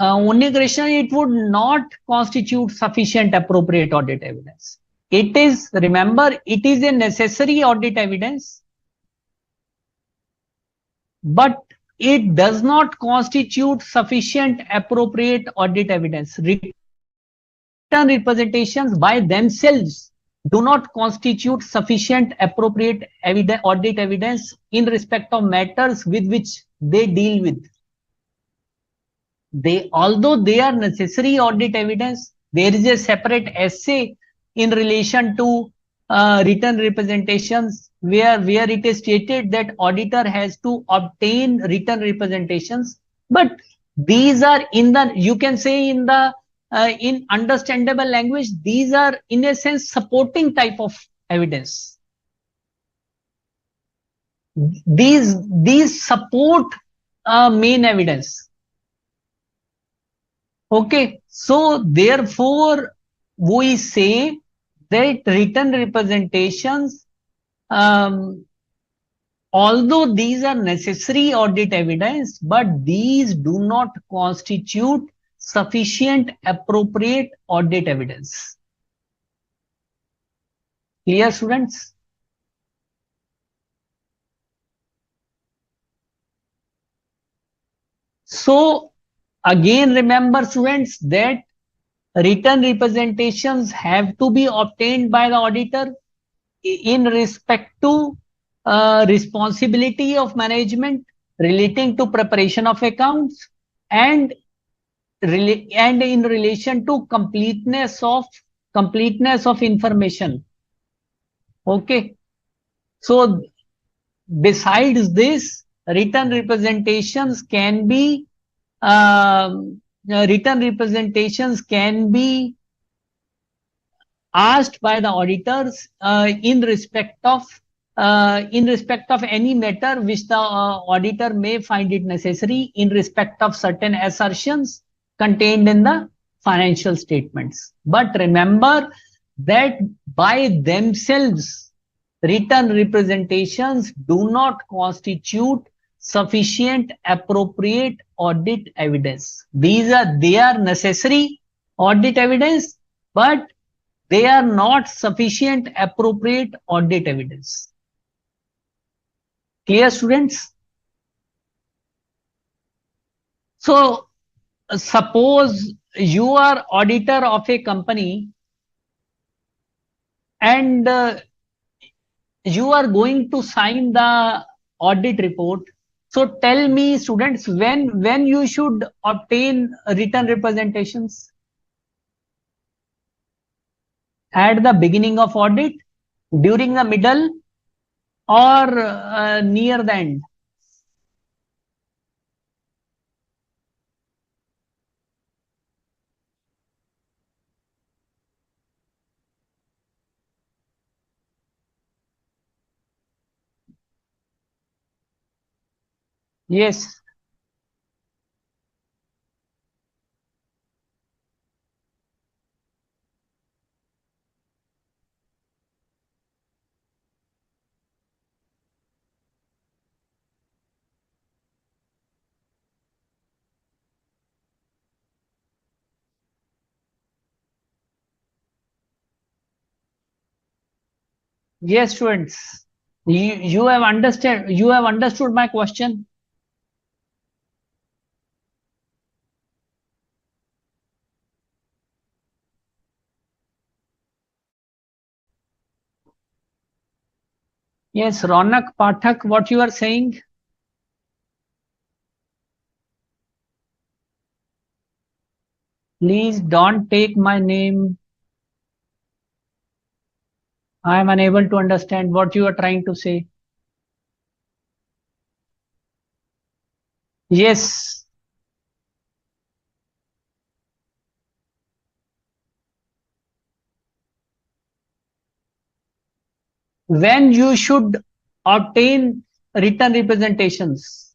only Krishna, it would not constitute sufficient appropriate audit evidence. It is, remember, it is a necessary audit evidence, but it does not constitute sufficient appropriate audit evidence. Return representations by themselves do not constitute sufficient appropriate audit evidence in respect of matters with which they deal with. Although they are necessary audit evidence, there is a separate essay in relation to written representations where it is stated that auditor has to obtain written representations, but these are in the, you can say in the in understandable language, these are in a sense supporting type of evidence. These support main evidence. Okay, so therefore we say that written representations, although these are necessary audit evidence, but these do not constitute sufficient appropriate audit evidence. Clear, students? So again, remember students that written representations have to be obtained by the auditor in respect to responsibility of management relating to preparation of accounts and in relation to completeness of information. Okay, so besides this, written representations can be asked by the auditors in respect of any matter which the auditor may find it necessary in respect of certain assertions contained in the financial statements. But remember that by themselves, written representations do not constitute sufficient appropriate audit evidence. They are necessary audit evidence, but they are not sufficient appropriate audit evidence. Clear, students? So suppose you are auditor of a company and you are going to sign the audit report. So tell me, students, when you should obtain written representations? At the beginning of audit, during the middle, or near the end? Yes. Yes, students. You have understood my question. Yes, Ronak Pathak, what you are saying? Please don't take my name. I am unable to understand what you are trying to say. Yes. When you should obtain written representations?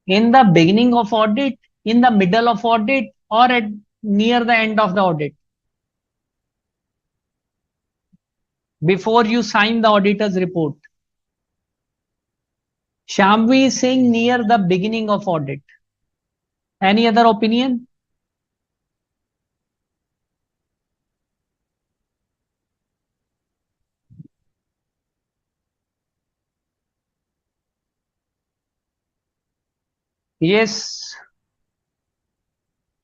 In the beginning of audit, in the middle of audit, or at near the end of the audit, before you sign the auditor's report? Shambhavi is saying near the beginning of audit. Any other opinion? Yes.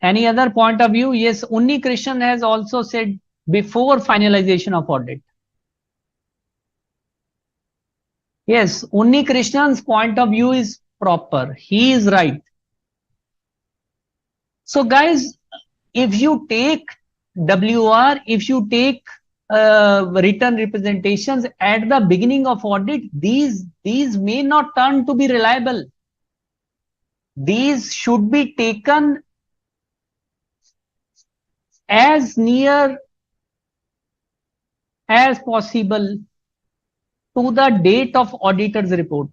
Any other point of view? Yes, Unni Krishnan has also said before finalization of audit. Yes, Unni Krishnan's point of view is proper. He is right. So guys, if you take WR, if you take written representations at the beginning of audit, these may not turn to be reliable. These should be taken as near as possible to the date of auditor's report.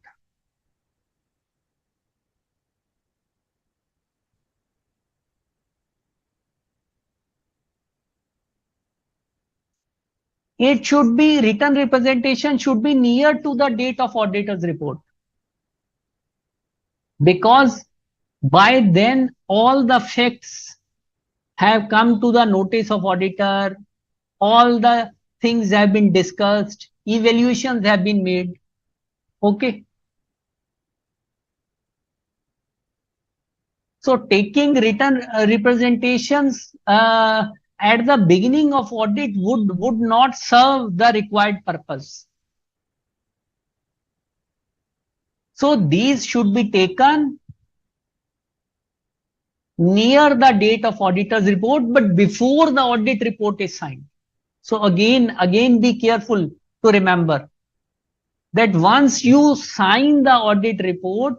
It should be written representation should be near to the date of auditor's report, because by then all the facts have come to the notice of auditor, all the things have been discussed, evaluations have been made. Okay. So taking written representations at the beginning of audit would not serve the required purpose. So these should be taken near the date of auditor's report, but before the audit report is signed. So again be careful to remember that once you sign the audit report,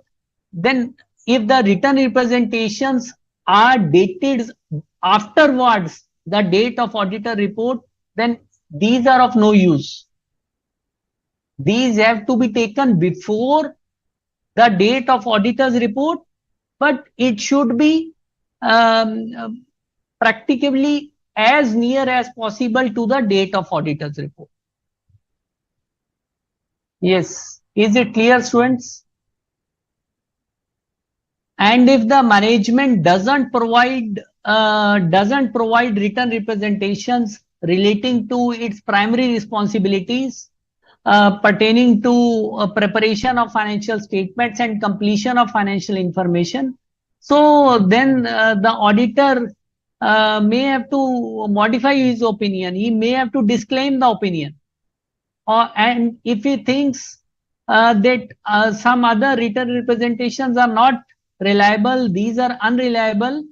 then if the written representations are dated afterwards the date of auditor report, then these are of no use. These have to be taken before the date of auditor's report, but it should be practically as near as possible to the date of auditor's report. Yes. Is it clear, students? And if the management doesn't provide written representations relating to its primary responsibilities pertaining to preparation of financial statements and completion of financial information, so then the auditor may have to modify his opinion. He may have to disclaim the opinion. And if he thinks that some other written representations are not reliable, these are unreliable,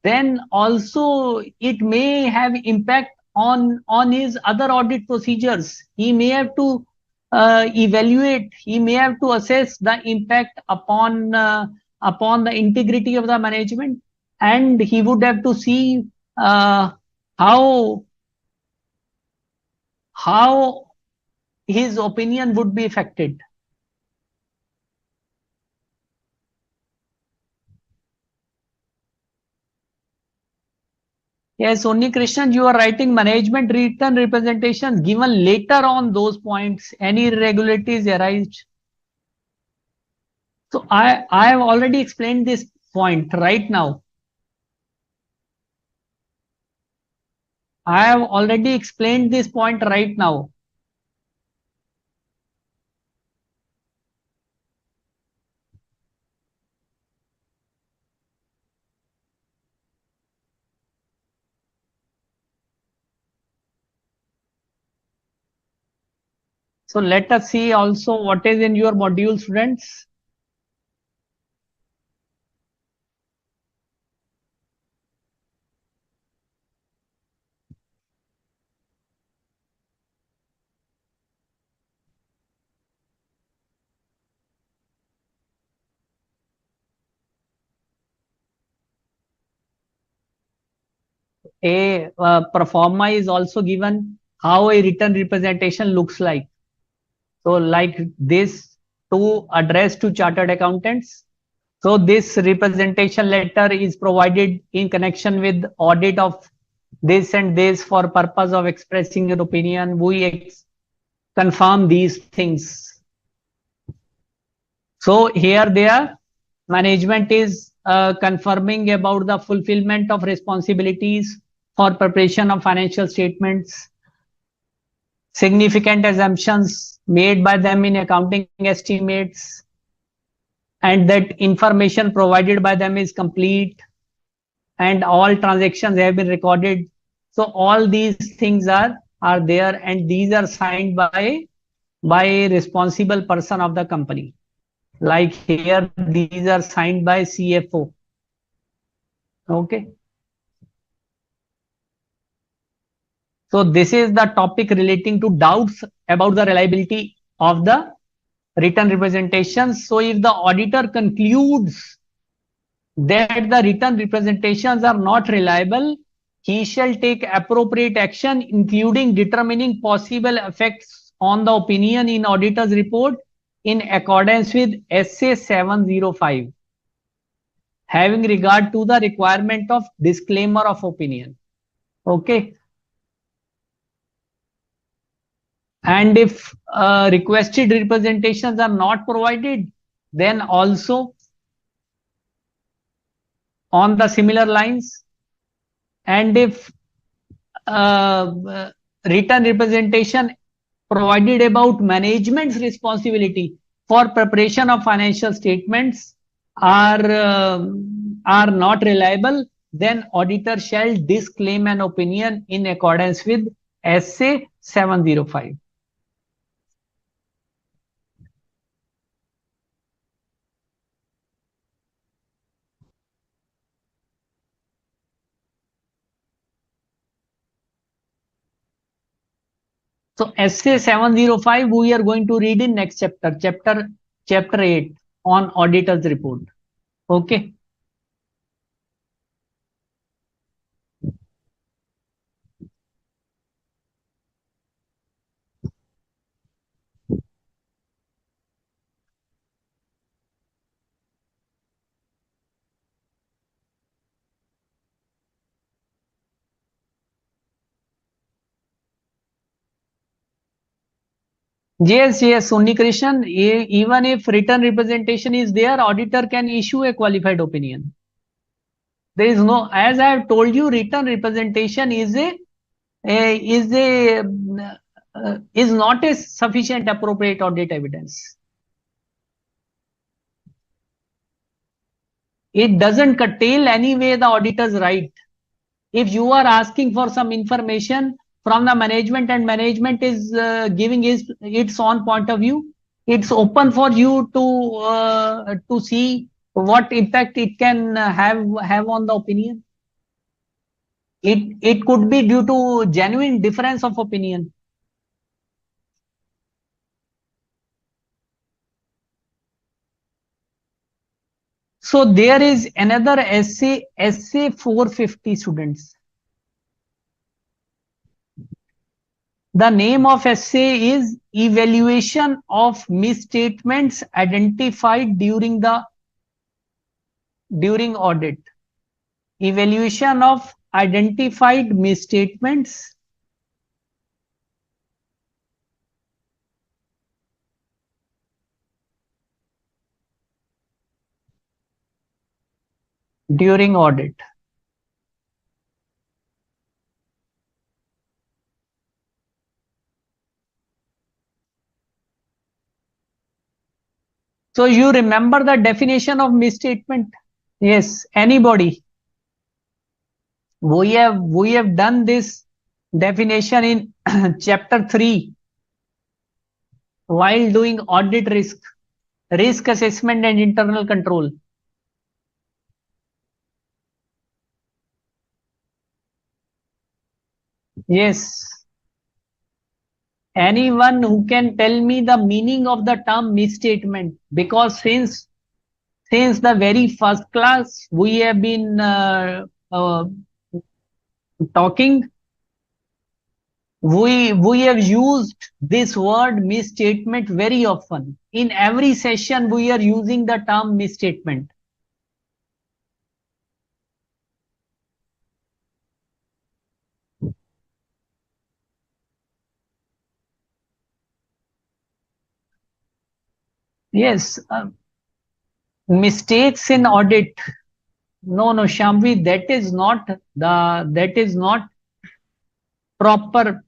then also it may have impact on his other audit procedures. He may have to evaluate, he may have to assess the impact upon the integrity of the management, and he would have to see uh, how how his opinion would be affected. Yes, only Krishnan, you are writing management written representations given later on those points. Any irregularities arise. So I have already explained this point right now. I have already explained this point right now. So let us see also what is in your module, students. a pro forma is also given how a written representation looks like. So like this, to address to chartered accountants. So this representation letter is provided in connection with audit of this and this for purpose of expressing your opinion. We confirm these things. So here their management is confirming about the fulfillment of responsibilities for preparation of financial statements, significant assumptions made by them in accounting estimates, and that information provided by them is complete and all transactions have been recorded. So all these things are there, and these are signed by a responsible person of the company. Like here, these are signed by CFO. Okay. So this is the topic relating to doubts about the reliability of the written representations. So if the auditor concludes that the written representations are not reliable, he shall take appropriate action, including determining possible effects on the opinion in auditor's report in accordance with SA 705, having regard to the requirement of disclaimer of opinion. Okay. And if requested representations are not provided, then also on the similar lines. And if written representation provided about management's responsibility for preparation of financial statements are not reliable, then auditor shall disclaim an opinion in accordance with SA 705. So SA 705 we are going to read in next chapter 8 on auditor's report. Okay. Yes, yes, Unnikrishnan, even if written representation is there, auditor can issue a qualified opinion. There is no, as I have told you, written representation is is not a sufficient appropriate audit evidence. It doesn't curtail any way the auditor's right. If you are asking for some information from the management and management is giving its own point of view, it's open for you to see what impact it can have on the opinion. It could be due to genuine difference of opinion. So there is another SA 450 students. The name of essay is Evaluation of Misstatements Identified During Audit. Evaluation of Identified Misstatements during audit. So you remember the definition of misstatement? Yes, anybody? We have done this definition in chapter 3 while doing audit risk assessment and internal control. Yes. Anyone who can tell me the meaning of the term misstatement? Because since the very first class we have been talking, we have used this word misstatement very often. In every session, we are using the term misstatement. Yes, mistakes in audit. No, no, Shambhi, that is not proper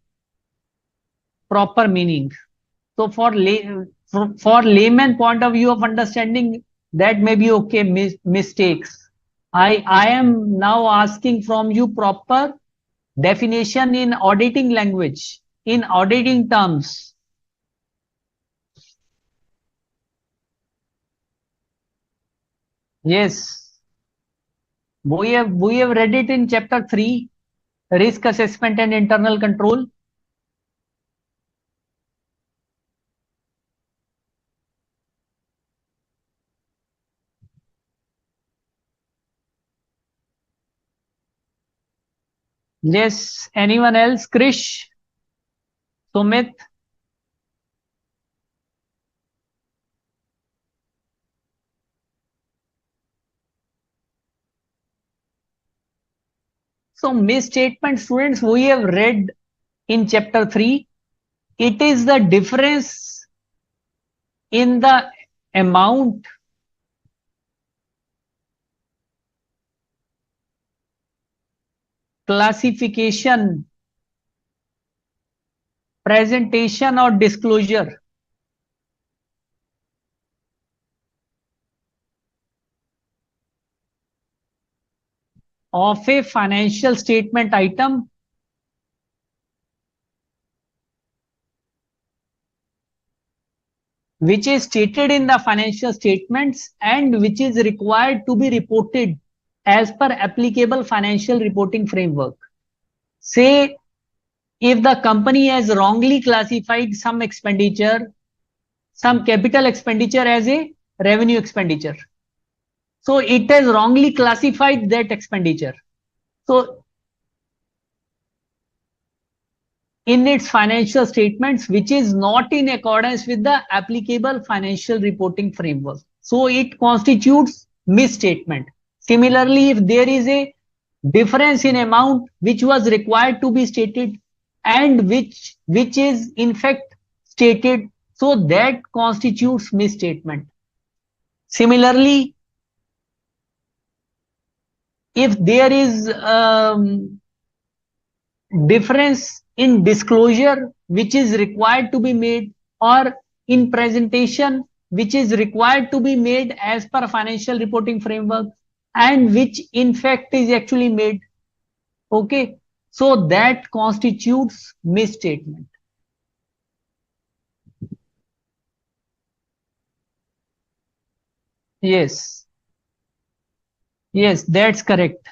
proper meaning. So for layman point of view of understanding, that may be okay, mistakes. I am now asking from you proper definition in auditing language, in auditing terms. Yes, we have read it in chapter 3, risk assessment and internal control. Yes, anyone else? Krish, Sumit. So misstatement, students, we have read in chapter 3. It is the difference in the amount, classification, presentation or disclosure of a financial statement item which is stated in the financial statements and which is required to be reported as per applicable financial reporting framework. Say if the company has wrongly classified some expenditure, some capital expenditure as a revenue expenditure. So it has wrongly classified that expenditure. So in its financial statements, which is not in accordance with the applicable financial reporting framework. So it constitutes misstatement. Similarly, if there is a difference in amount which was required to be stated and which is in fact stated, so that constitutes misstatement. Similarly, if there is difference in disclosure which is required to be made or in presentation which is required to be made as per financial reporting framework and which in fact is actually made, okay, so that constitutes misstatement. Yes, yes, that's correct.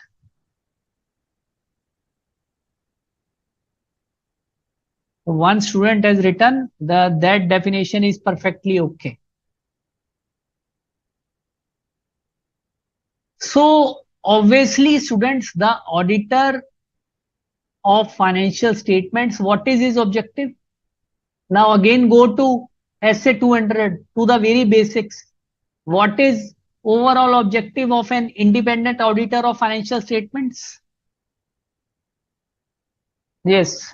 One student has written that definition is perfectly okay. So obviously students, the auditor of financial statements, what is his objective? Now again go to SA 200, to the very basics. What is overall objective of an independent auditor of financial statements? Yes,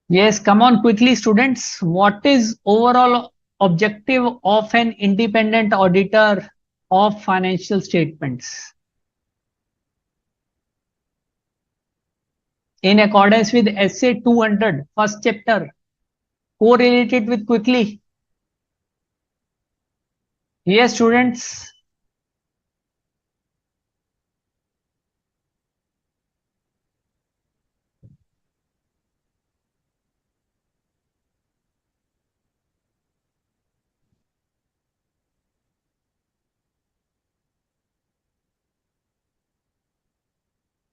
yes, come on quickly students. What is overall objective of an independent auditor of financial statements? In accordance with SA 200, first chapter, correlate it with quickly. Yes, students.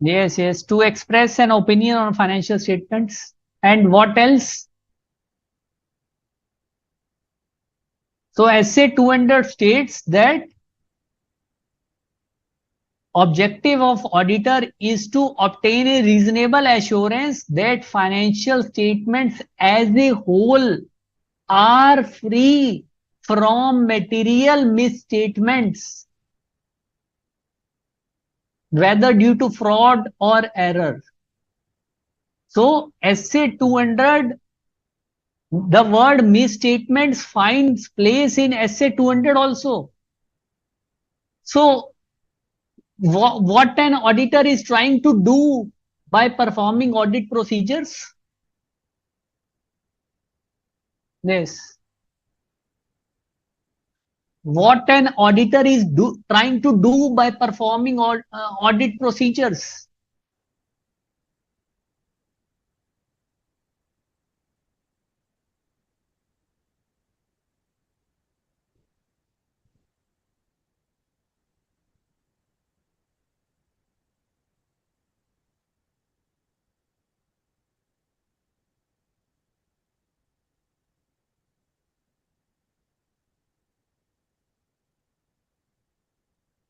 Yes, yes, to express an opinion on financial statements. And what else? So SA 200 states that objective of auditor is to obtain a reasonable assurance that financial statements as a whole are free from material misstatements, whether due to fraud or error. So SA 200, the word misstatements finds place in SA 200 also. So what an auditor is trying to do by performing audit procedures? Yes. What an auditor is trying to do by performing audit procedures?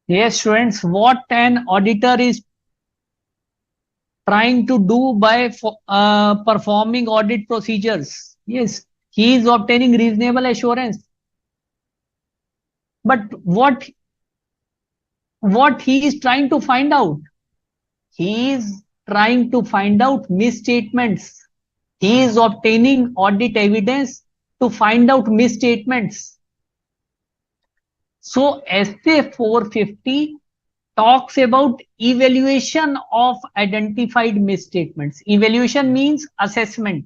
Yes, students, what an auditor is trying to do by performing audit procedures? Yes, he is obtaining reasonable assurance. But what he is trying to find out? He is trying to find out misstatements. He is obtaining audit evidence to find out misstatements. So SA 450 talks about evaluation of identified misstatements. Evaluation means assessment.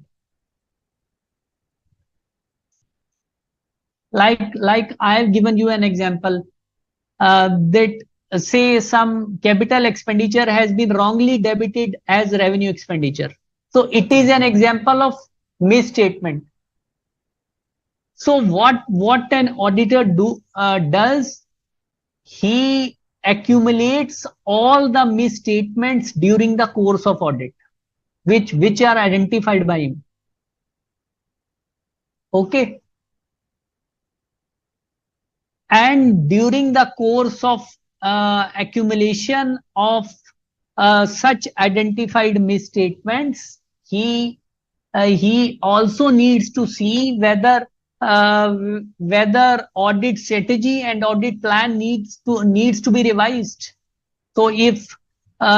Like I have given you an example that say some capital expenditure has been wrongly debited as revenue expenditure. So it is an example of misstatement. So what an auditor does, he accumulates all the misstatements during the course of audit, which are identified by him. Okay. And during the course of accumulation of such identified misstatements, he also needs to see uh, whether audit strategy and audit plan needs to be revised. So if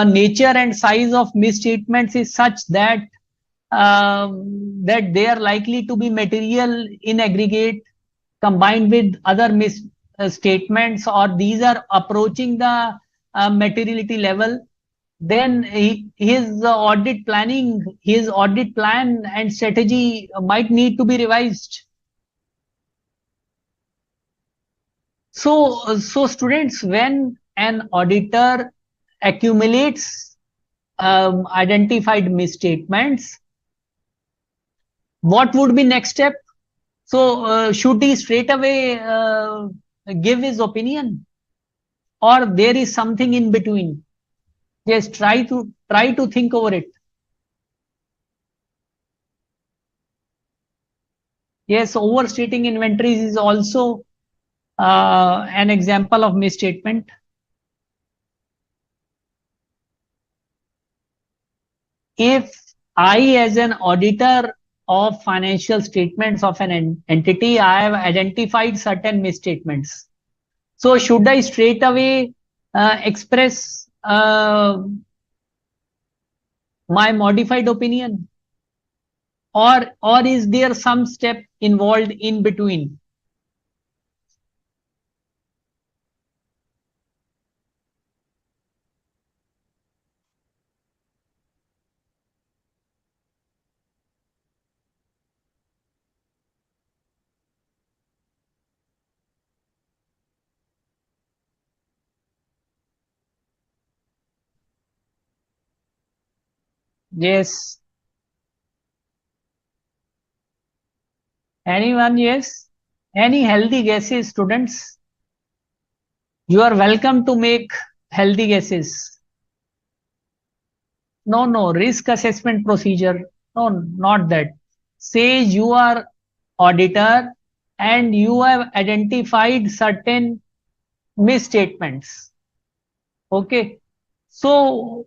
nature and size of misstatements is such that that they are likely to be material in aggregate combined with other misstatements, or these are approaching the materiality level, then his his audit plan and strategy might need to be revised. So students, when an auditor accumulates identified misstatements, what would be next step? So should he straight away give his opinion, or there is something in between? Yes, try to think over it. Yes, overstating inventories is also an example of misstatement. If I, as an auditor of financial statements of an entity, I have identified certain misstatements. So should I straight away express my modified opinion, or is there some step involved in between? Yes. Anyone? Yes. Any healthy guesses, students? You are welcome to make healthy guesses. No, no, risk assessment procedure. No, not that. Say you are auditor and you have identified certain misstatements. Okay. So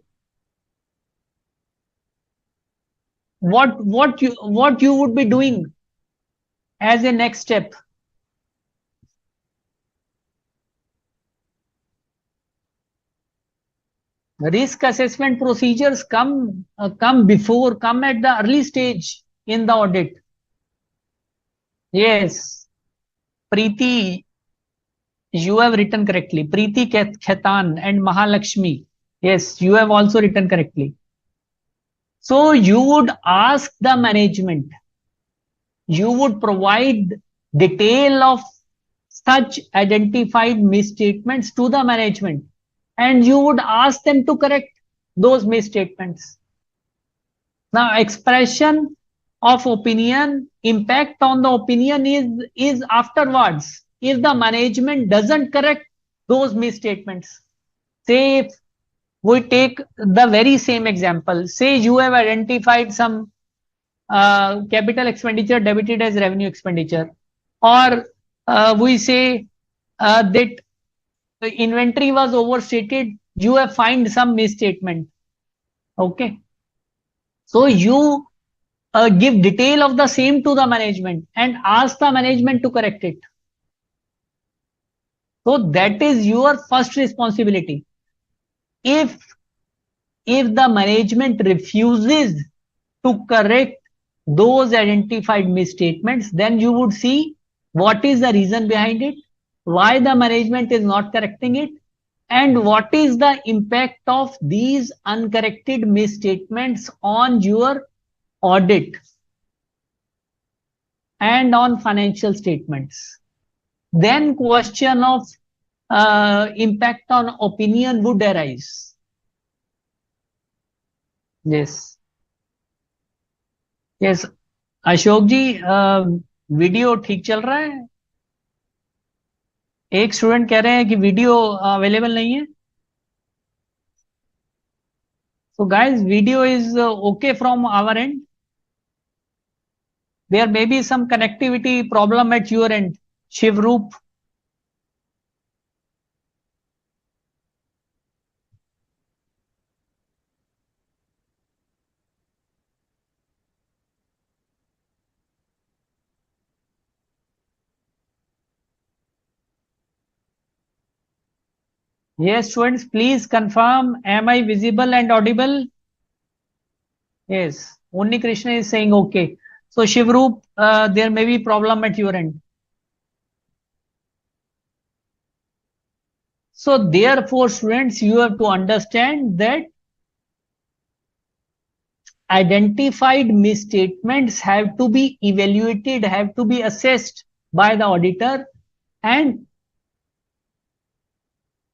what you would be doing as a next step? Risk assessment procedures come come at the early stage in the audit. Yes, Preeti, you have written correctly. Preeti Khaitan and Mahalakshmi. Yes, you have also written correctly. So you would ask the management, you would provide detail of such identified misstatements to the management, and you would ask them to correct those misstatements. Now, expression of opinion, impact on the opinion is afterwards. If the management doesn't correct those misstatements, say if we take the very same example, say you have identified some capital expenditure debited as revenue expenditure, or we say that the inventory was overstated, you have find some misstatement. Okay, so you give detail of the same to the management and ask the management to correct it. So that is your first responsibility. If the management refuses to correct those identified misstatements, then you would see what is the reason behind it, why the management is not correcting it, and what is the impact of these uncorrected misstatements on your audit and on financial statements. Then question of impact on opinion would arise. Yes, yes, Ashok ji, video ठीक चल रहा है? एक student कह रहे हैं कि video available नहीं है. So guys, video is okay from our end. There may be some connectivity problem at your end. Shivroop. Yes, students, please confirm. Am I visible and audible? Yes. Only Krishna is saying okay. So Shivroop, there may be problem at your end. So therefore, students, you have to understand that identified misstatements have to be evaluated, have to be assessed by the auditor, and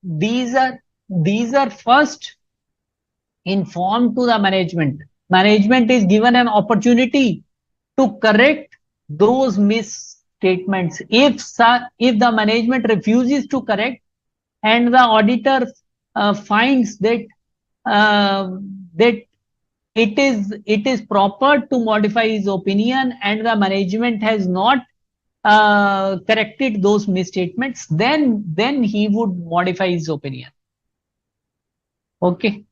these are first informed to the management. Management is given an opportunity to correct those misstatements. If the management refuses to correct and the auditor finds that that it is proper to modify his opinion and the management has not corrected those misstatements, then he would modify his opinion. Okay.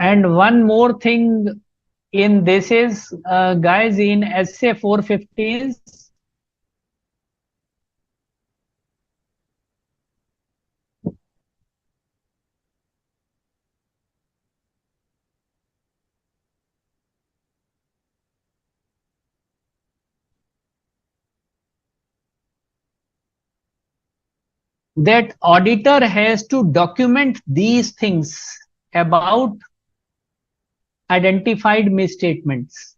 And one more thing in this is, guys, in SA 415, that auditor has to document these things about identified misstatements.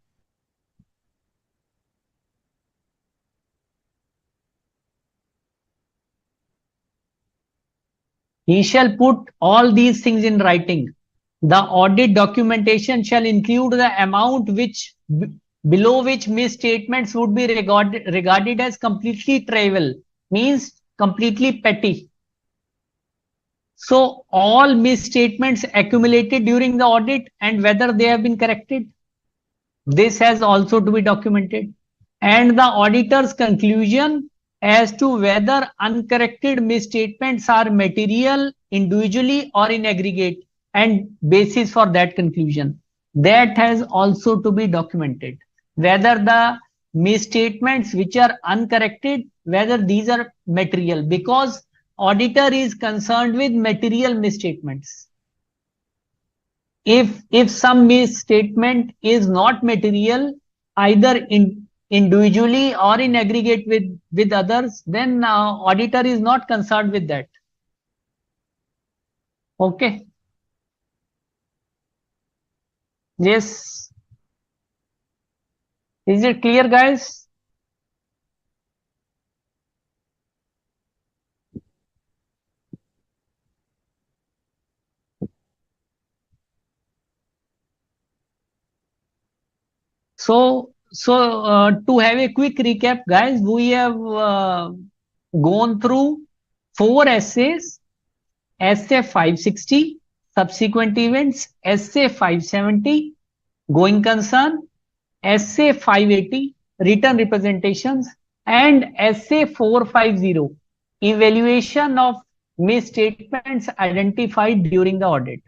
He shall put all these things in writing. The audit documentation shall include the amount below which misstatements would be regarded as completely trivial. Means completely petty. So all misstatements accumulated during the audit and whether they have been corrected, this has also to be documented. And the auditor's conclusion as to whether uncorrected misstatements are material individually or in aggregate, and basis for that conclusion, that has also to be documented. Whether the misstatements which are uncorrected, whether these are material, because auditor is concerned with material misstatements. If some misstatement is not material either individually or in aggregate with others, then auditor is not concerned with that. Okay. Yes. Is it clear, guys? So to have a quick recap, guys, we have gone through 4 essays: essay 560, subsequent events; essay 570, going concern; essay 580, written representations; and essay 450, evaluation of misstatements identified during the audit.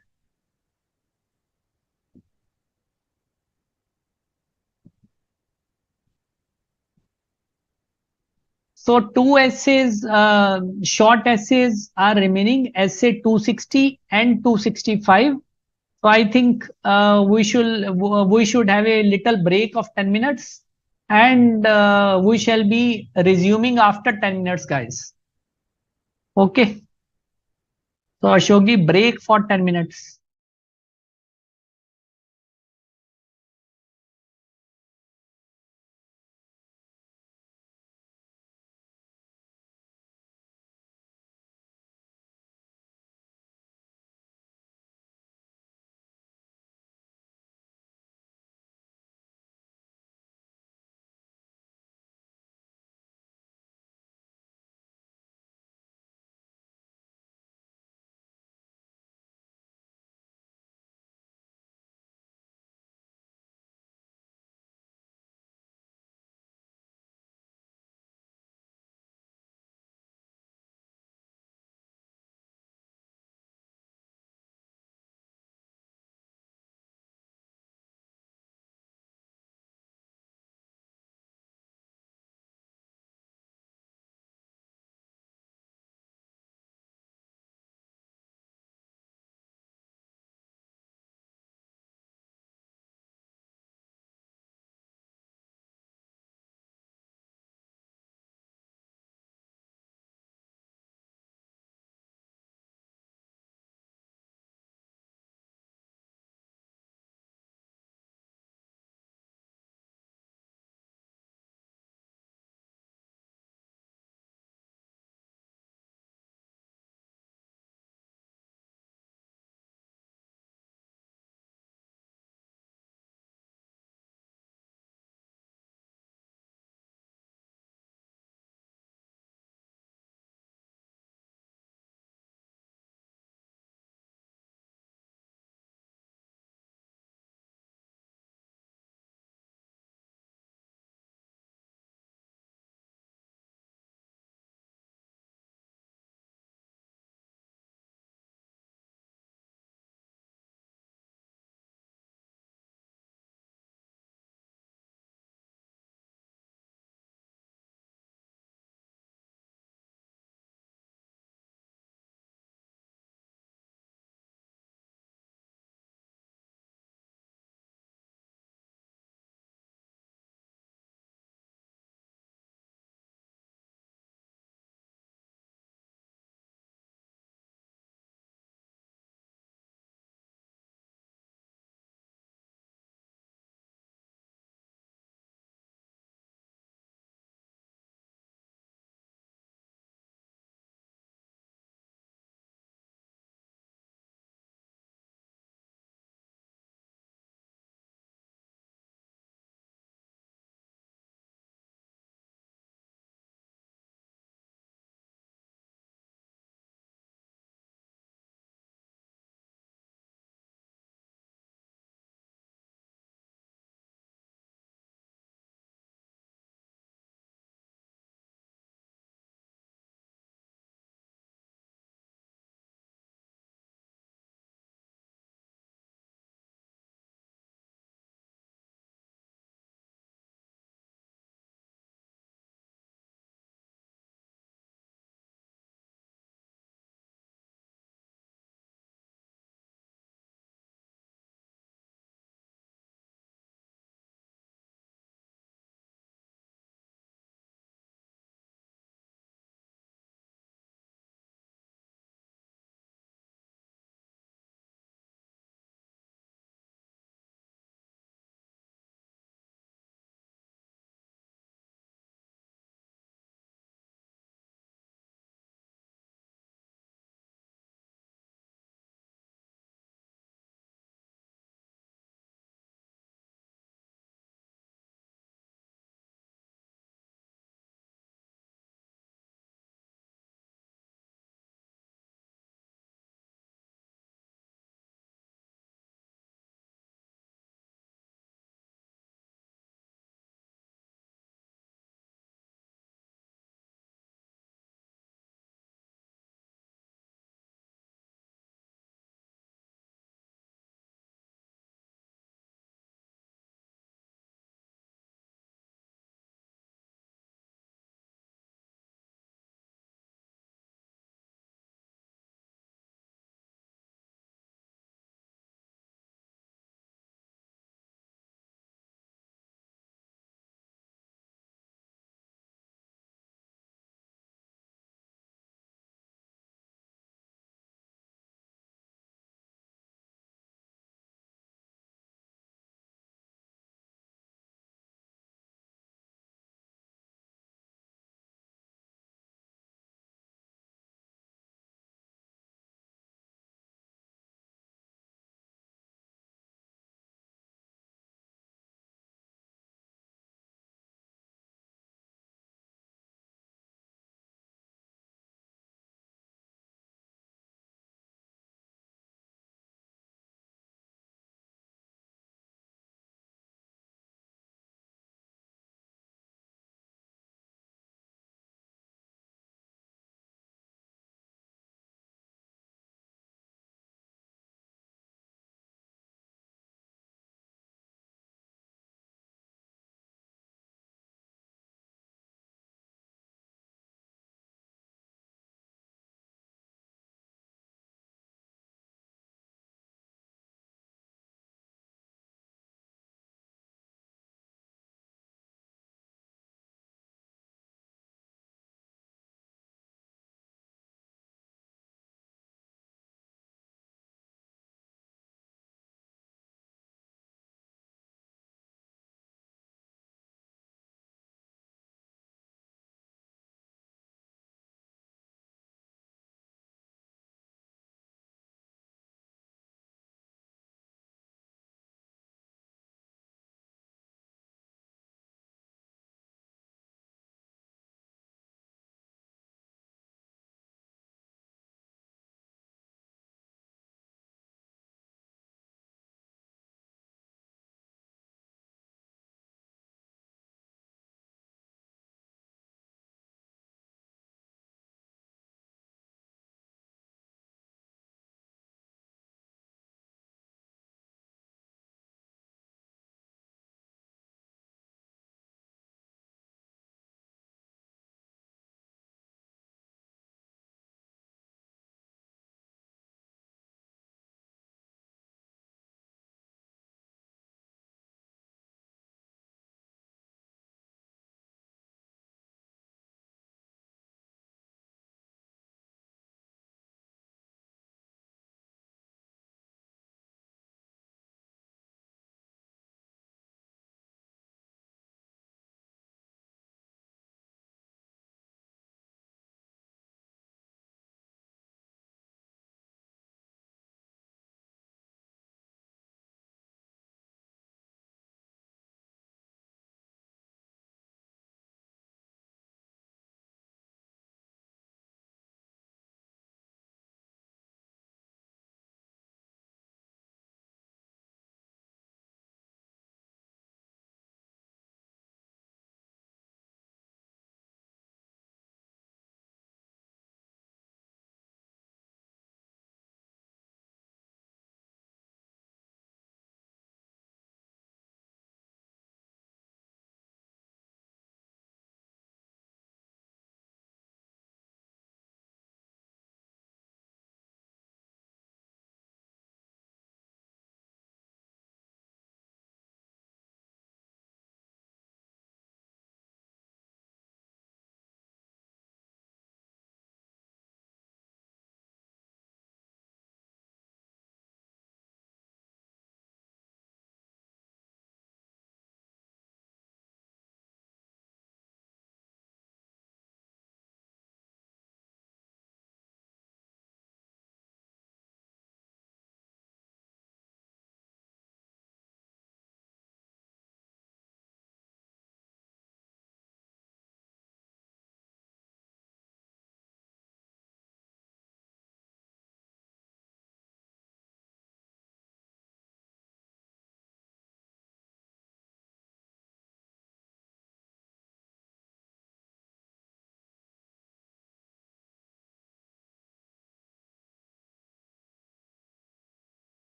So two essays, short essays are remaining, essay 260 and 265. So I think we should have a little break of 10 minutes, and we shall be resuming after 10 minutes, guys. Okay. So Ashokji, break for 10 minutes.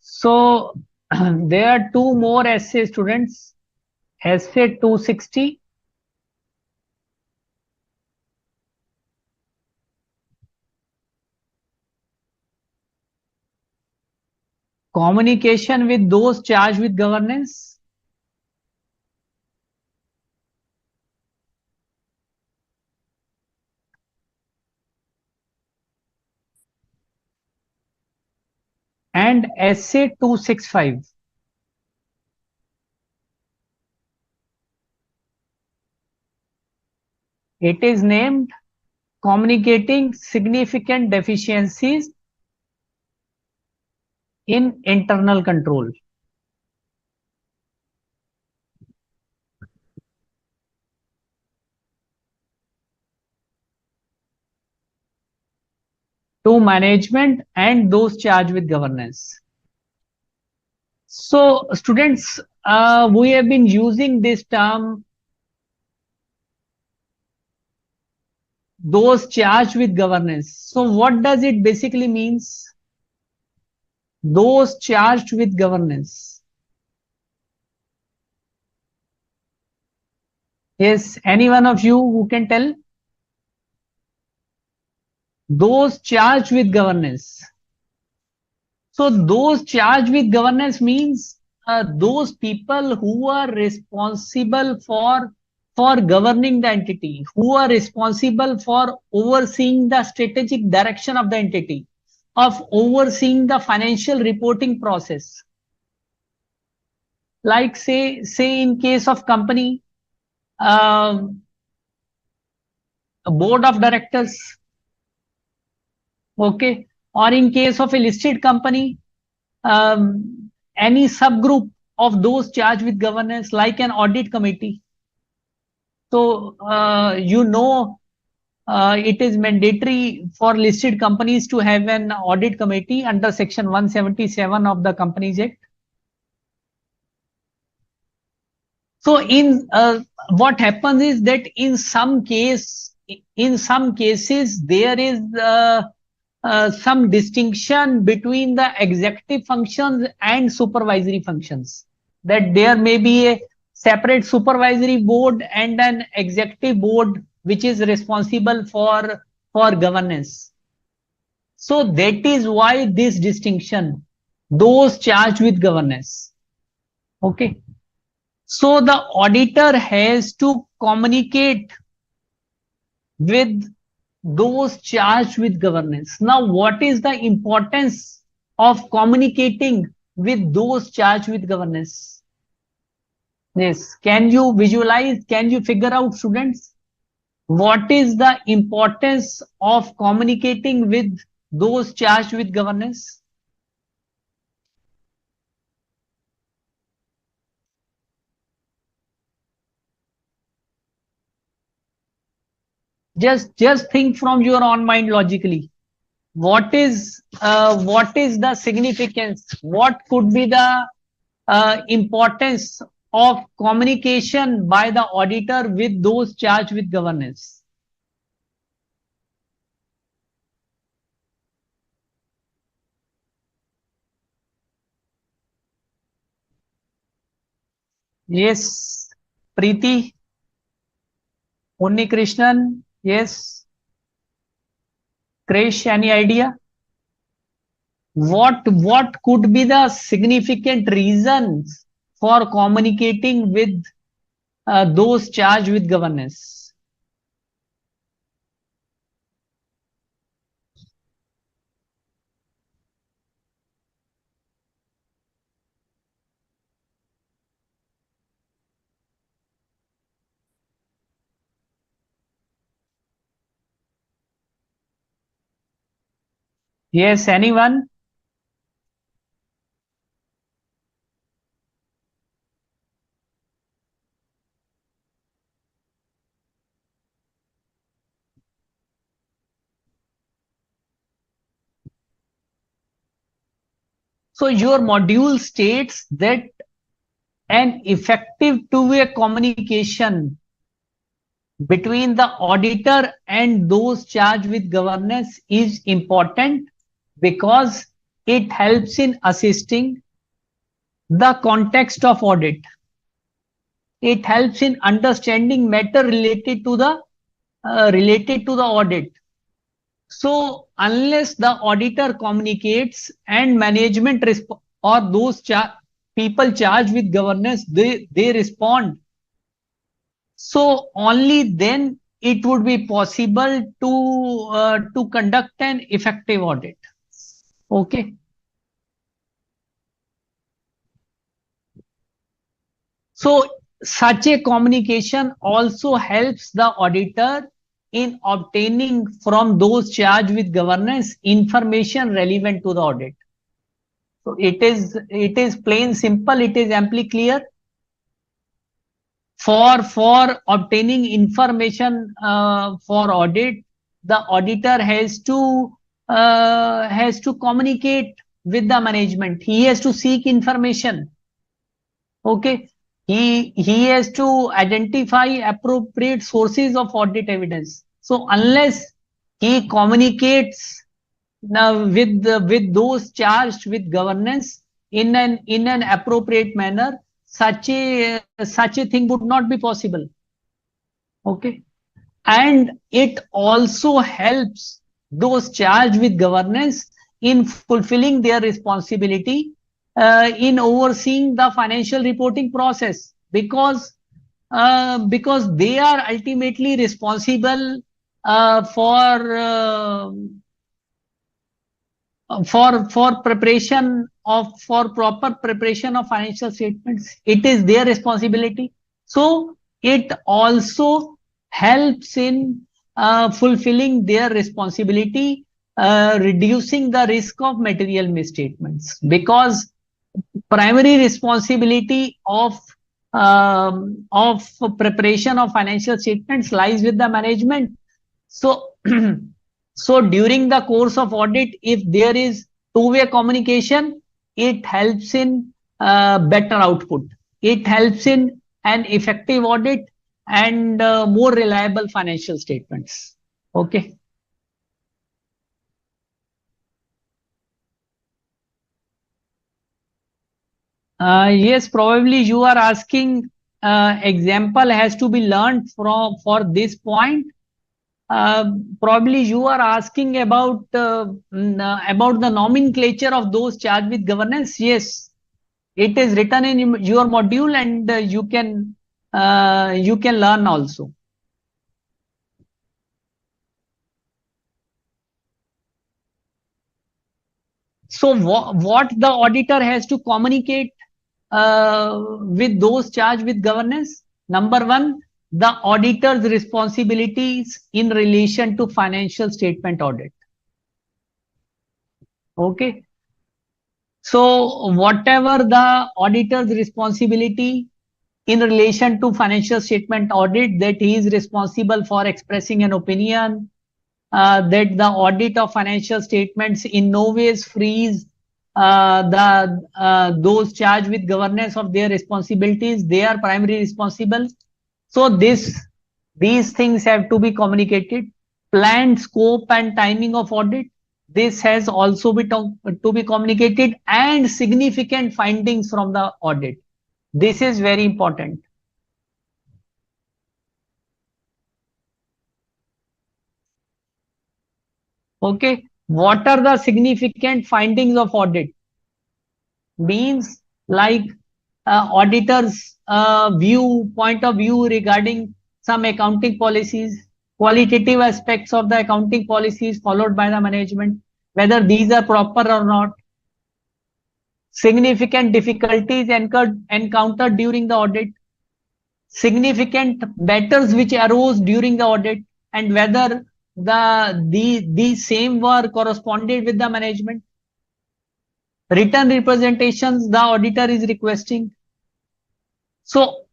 So there are two more essay students. Essay 260. Communication with those charged with governance. And essay 265. It is named Communicating Significant Deficiencies in Internal Control. To management and those charged with governance. So students, we have been using this term, those charged with governance. So what does it basically means? Those charged with governance. Yes, any one of you who can tell? Those charged with governance. So those charged with governance means those people who are responsible for governing the entity, who are responsible for overseeing the strategic direction of the entity, of overseeing the financial reporting process. Like say in case of company, a board of directors, okay, or in case of a listed company, any subgroup of those charged with governance, like an audit committee. So it is mandatory for listed companies to have an audit committee under section 177 of the Companies Act. So in what happens is that in some cases there is some distinction between the executive functions and supervisory functions. That there may be a separate supervisory board and an executive board which is responsible for governance. So that is why this distinction, those charged with governance. Okay. So the auditor has to communicate with those charged with governance. Now, what is the importance of communicating with those charged with governance? Yes, can you visualize, can you figure out, students, what is the importance of communicating with those charged with governance? Just think from your own mind logically. What is the significance? What could be the importance of communication by the auditor with those charged with governance? Yes, Preeti, Unni Krishnan, yes, Krish, any idea? What could be the significant reasons for communicating with those charged with governance? Yes, anyone? So your module states that an effective two-way communication between the auditor and those charged with governance is important because it helps in assisting the context of audit. It helps in understanding matter related to the audit. So unless the auditor communicates and management or those people charged with governance, they respond. So only then it would be possible to conduct an effective audit. Okay. So such a communication also helps the auditor in obtaining from those charged with governance information relevant to the audit. So it is plain simple, it is amply clear. For obtaining information for audit, the auditor has to communicate with the management. He has to seek information. Okay. He has to identify appropriate sources of audit evidence. So unless he communicates with those charged with governance in an appropriate manner, such a thing would not be possible. Okay. And it also helps those charged with governance in fulfilling their responsibility in overseeing the financial reporting process, because they are ultimately responsible for preparation of for proper preparation of financial statements. It is their responsibility. So it also helps in fulfilling their responsibility, reducing the risk of material misstatements, because primary responsibility of preparation of financial statements lies with the management. So so during the course of audit, if there is two-way communication, it helps in better output. It helps in an effective audit and more reliable financial statements. Okay. Yes, probably you are asking example has to be learned for this point. Probably you are asking about the nomenclature of those charged with governance. Yes, it is written in your module, and you can learn also. So what the auditor has to communicate with those charged with governance? Number one, the auditor's responsibilities in relation to financial statement audit. Okay. So whatever the auditor's responsibility in relation to financial statement audit, that he is responsible for expressing an opinion, that the audit of financial statements in no ways frees those charged with governance of their responsibilities. They are primarily responsible. So these things have to be communicated. Planned scope and timing of audit, this has also to be communicated, and significant findings from the audit. This is very important. Okay. What are the significant findings of audit? Means like auditors point of view regarding some accounting policies, qualitative aspects of the accounting policies followed by the management, whether these are proper or not, significant difficulties encountered during the audit, significant matters which arose during the audit, and whether these same were corresponded with the management, written representations the auditor is requesting. So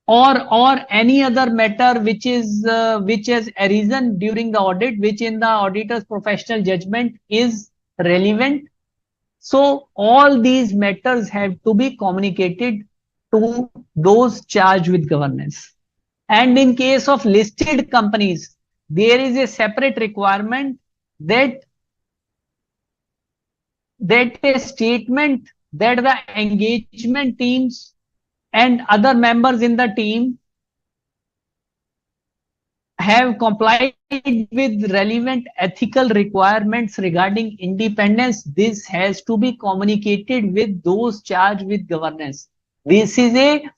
or any other matter which has arisen during the audit, which in the auditor's professional judgment is relevant. So all these matters have to be communicated to those charged with governance. And in case of listed companies, there is a separate requirement that that a statement that the engagement teams and other members in the team have complied with relevant ethical requirements regarding independence, this has to be communicated with those charged with governance. This is a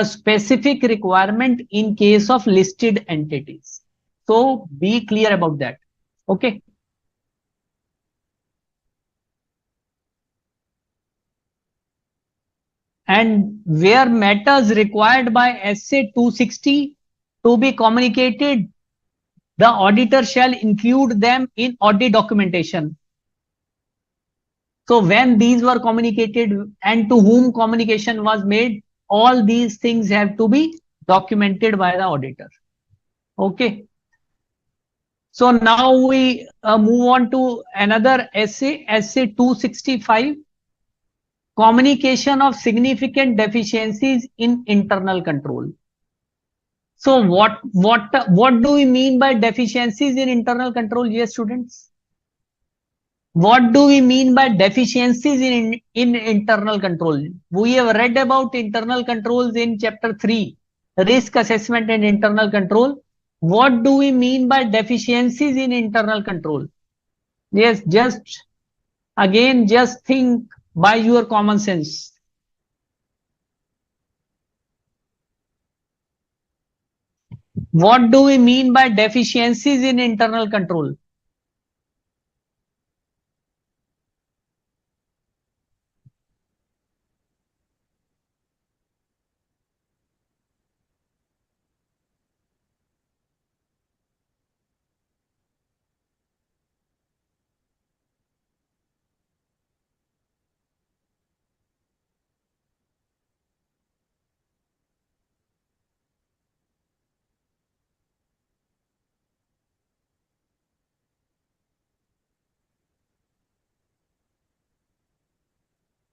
specific requirement in case of listed entities. So be clear about that. Okay. And where matters required by SA 260 to be communicated, the auditor shall include them in audit documentation. So when these were communicated and to whom communication was made, all these things have to be documented by the auditor. Okay. So now we move on to another SA 265, communication of significant deficiencies in internal control. So what do we mean by deficiencies in internal control? Yes, students. What do we mean by deficiencies in internal control? We have read about internal controls in chapter 3, risk assessment and internal control. What do we mean by deficiencies in internal control? Yes, just think by your common sense. What do we mean by deficiencies in internal control?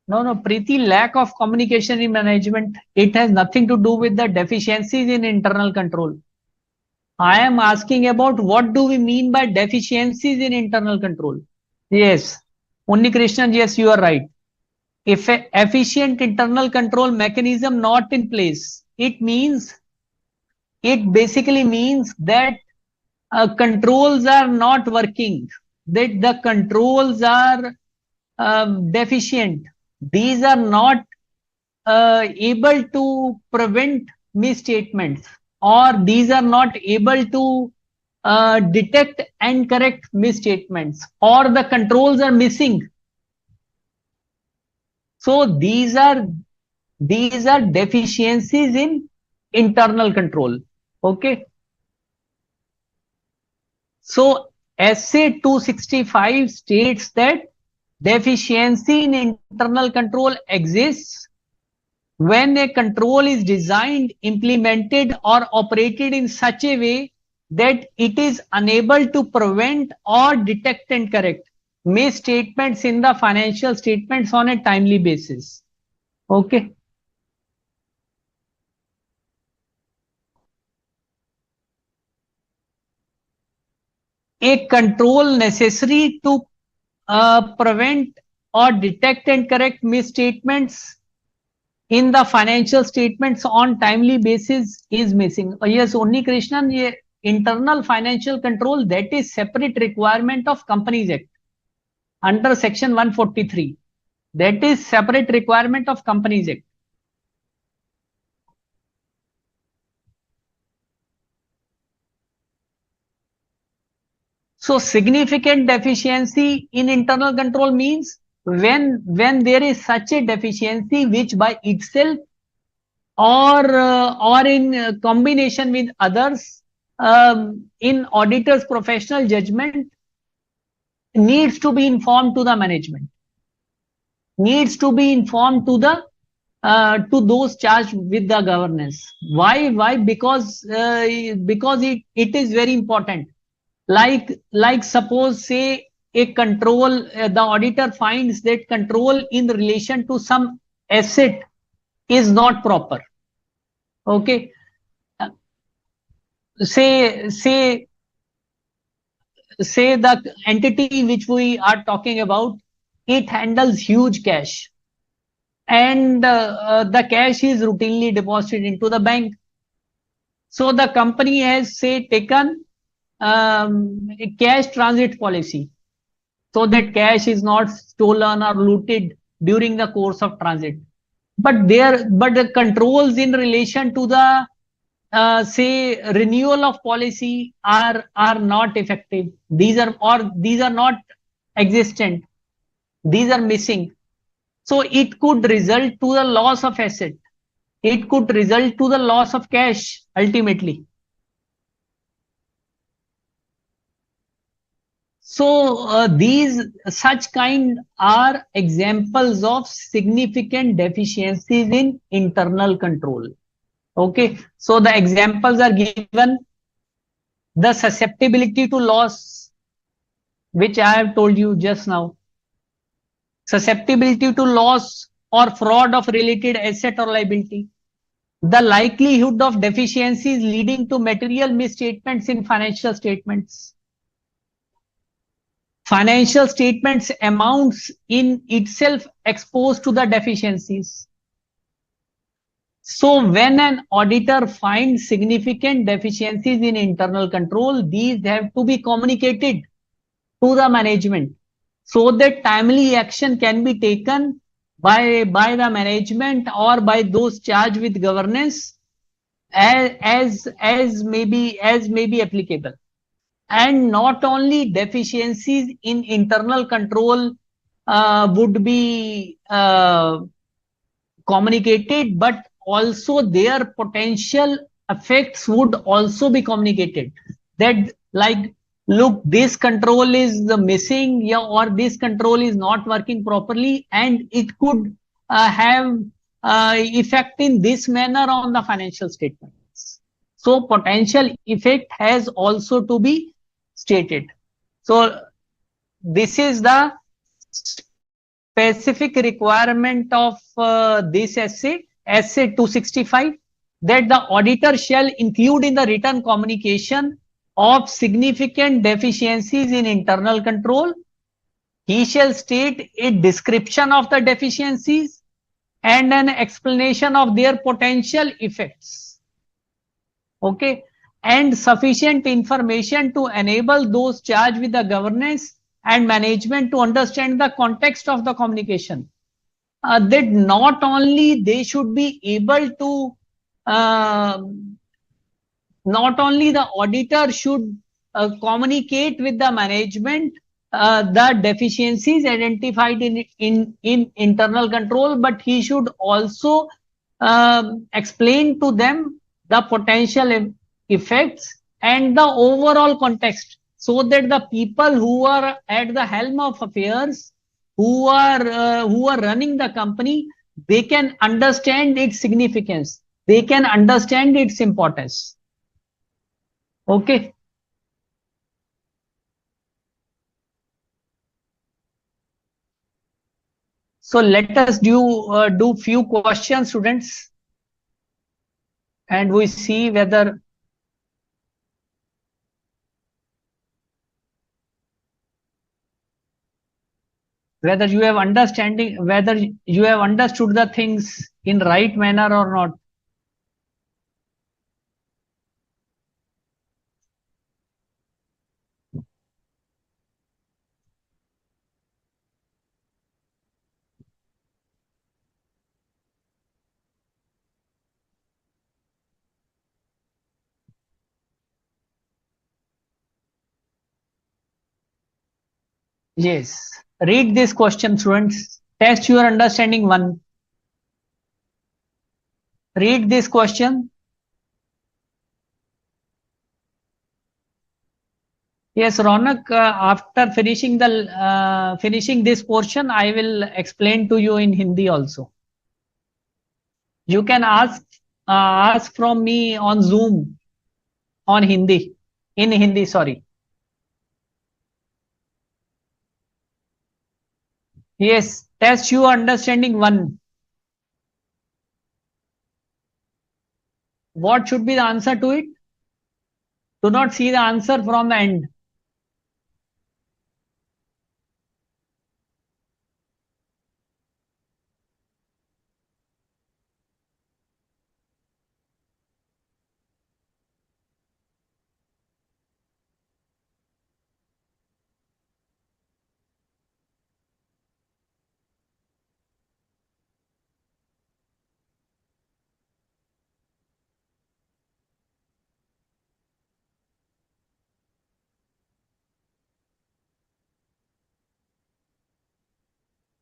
No, Preeti, lack of communication in management, it has nothing to do with the deficiencies in internal control. I am asking about what do we mean by deficiencies in internal control? Yes, Unni Krishnan, yes, you are right. If a efficient internal control mechanism not in place, it basically means that controls are not working, that the controls are deficient. These are not able to prevent misstatements, or these are not able to detect and correct misstatements, or the controls are missing. So these are deficiencies in internal control. Okay. So SA 265 states that deficiency in internal control exists when a control is designed, implemented, or operated in such a way that it is unable to prevent or detect and correct misstatements in the financial statements on a timely basis. Okay. A control necessary to prevent or detect and correct misstatements in the financial statements on timely basis is missing. Yes, only Krishnan, ye internal financial control, that is separate requirement of Companies Act under section 143. That is separate requirement of Companies Act. So significant deficiency in internal control means when there is such a deficiency which by itself or in combination with others, in auditor's professional judgment, needs to be informed to the management, needs to be informed to those charged with the governance. Why? Because it is very important. Like suppose say a control, the auditor finds that control in relation to some asset is not proper. Okay. Uh, say the entity which we are talking about, it handles huge cash, and the cash is routinely deposited into the bank. So the company has, say, taken a cash transit policy so that cash is not stolen or looted during the course of transit. But the controls in relation to the say renewal of policy are not effective. These are not existent. These are missing. So it could result to the loss of asset. It could result to the loss of cash ultimately. So these such kind are examples of significant deficiencies in internal control. Okay, so the examples are given: the susceptibility to loss, which I have told you just now, susceptibility to loss or fraud of related asset or liability, the likelihood of deficiencies leading to material misstatements in financial statements. Financial statements amounts in itself exposed to the deficiencies. So when an auditor finds significant deficiencies in internal control, these have to be communicated to the management so that timely action can be taken by the management or by those charged with governance as may be applicable. And not only deficiencies in internal control would be communicated, but also their potential effects would also be communicated. That, like, look, this control is missing, yeah, or this control is not working properly, and it could have effect in this manner on the financial statements. So potential effect has also to be stated. So this is the specific requirement of this essay, essay 265, that the auditor shall include in the written communication of significant deficiencies in internal control. He shall state a description of the deficiencies and an explanation of their potential effects. Okay, and sufficient information to enable those charged with the governance and management to understand the context of the communication. That not only they should be able to, not only the auditor should communicate with the management the deficiencies identified in internal control, but he should also explain to them the potential effects and the overall context, so that the people who are at the helm of affairs, who are running the company, they can understand its significance, they can understand its importance. Okay. So let us do few questions, students, and we see whether you have understanding, whether you have understood the things in right manner or not. Yes. Read this question, students. Test your understanding one. Read this question. Yes, Ronak, after finishing this portion, I will explain to you in Hindi also. You can ask from me on Zoom on Hindi, in Hindi, sorry. Yes, test your understanding one. What should be the answer to it? Do not see the answer from the end.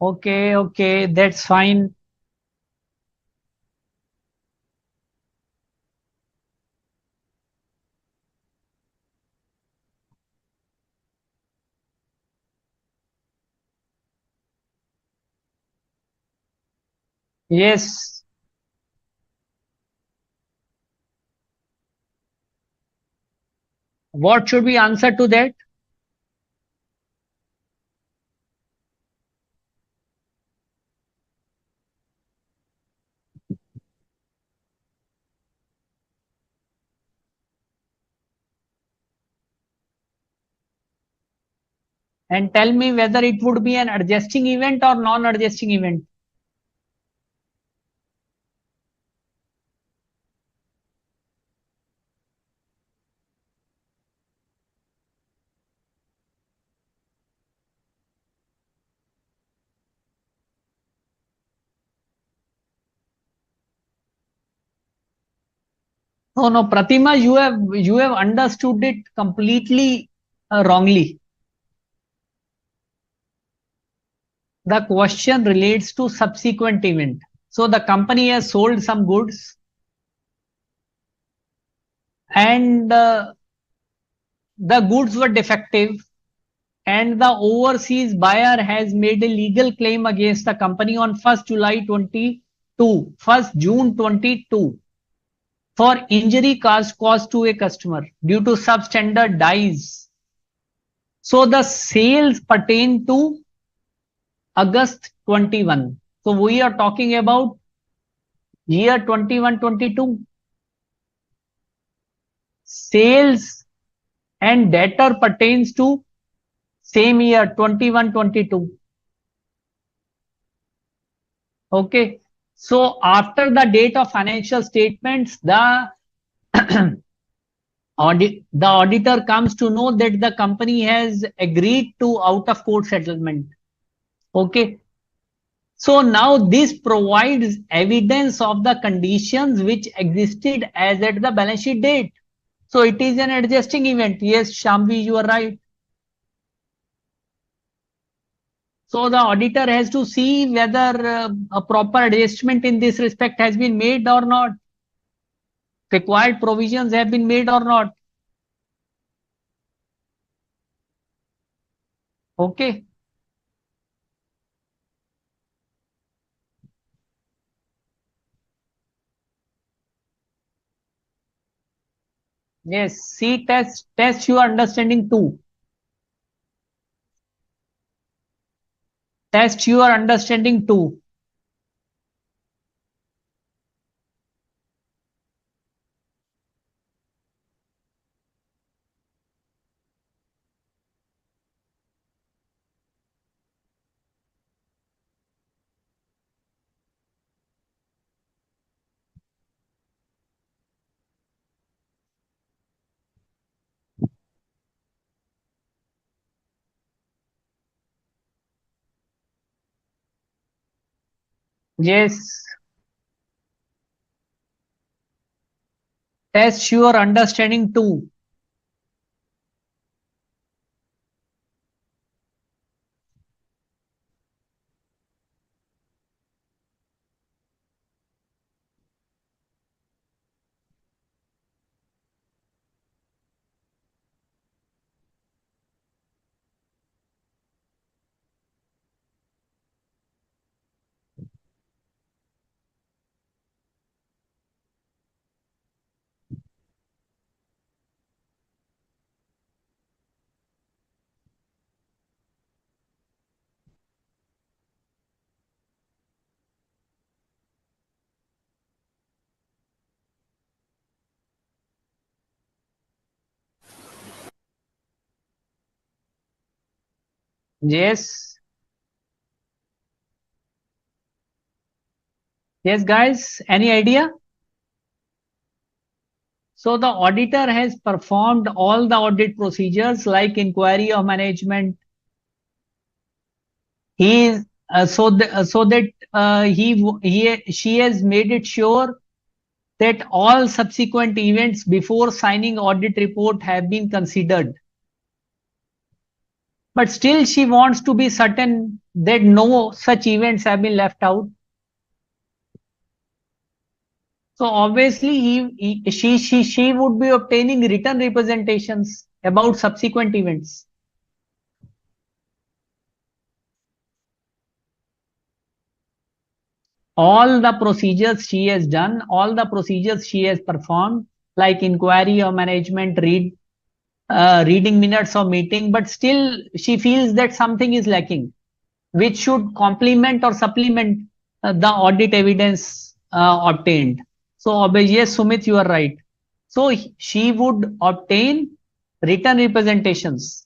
Okay, okay, that's fine. Yes. What should we answer to that? And tell me whether it would be an adjusting event or non-adjusting event. No, no, Pratima, you have understood it completely wrongly. The question relates to subsequent event. So the company has sold some goods and the goods were defective and the overseas buyer has made a legal claim against the company on 1st July 22, 1st June 22 for injury caused to a customer due to substandard dyes. So the sales pertain to August 21. So we are talking about year 21-22. Sales and debtor pertains to same year 21-22. Okay. So after the date of financial statements, the auditor comes to know that the company has agreed to out of court settlement. Okay. So now this provides evidence of the conditions which existed as at the balance sheet date. So it is an adjusting event. Yes, Shamvi, you are right. So the auditor has to see whether a proper adjustment in this respect has been made or not. Required provisions have been made or not. Okay. Yes. See, test your understanding too. Test your understanding too. Yes. Test your understanding too. Yes. Yes, guys. Any idea? So the auditor has performed all the audit procedures like inquiry of management. He is so that she has made it sure that all subsequent events before signing audit report have been considered. but still she wants to be certain that no such events have been left out. So obviously she would be obtaining written representations about subsequent events. All the procedures she has done, all the procedures she has performed, like inquiry or management, reading minutes of meeting, but still she feels that something is lacking, which should complement or supplement the audit evidence obtained. So yes, Sumit, you are right. So she would obtain written representations.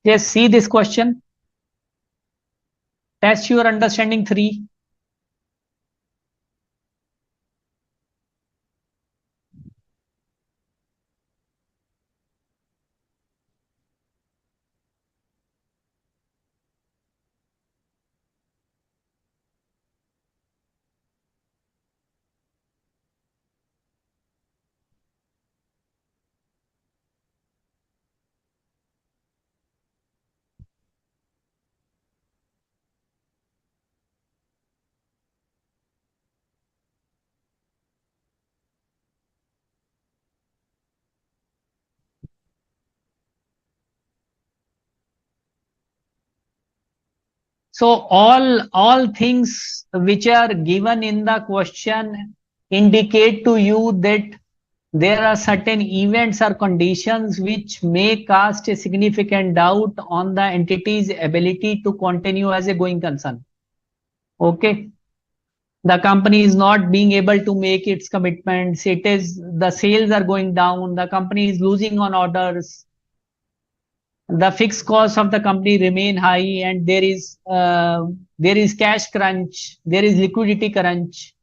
Yes, see this question. Test your understanding 3. So all things which are given in the question indicate to you that there are certain events or conditions which may cast a significant doubt on the entity's ability to continue as a going concern. Okay. The company is not being able to make its commitments. It is the sales are going down. The company is losing on orders. The fixed costs of the company remain high, and there is cash crunch. There is liquidity crunch.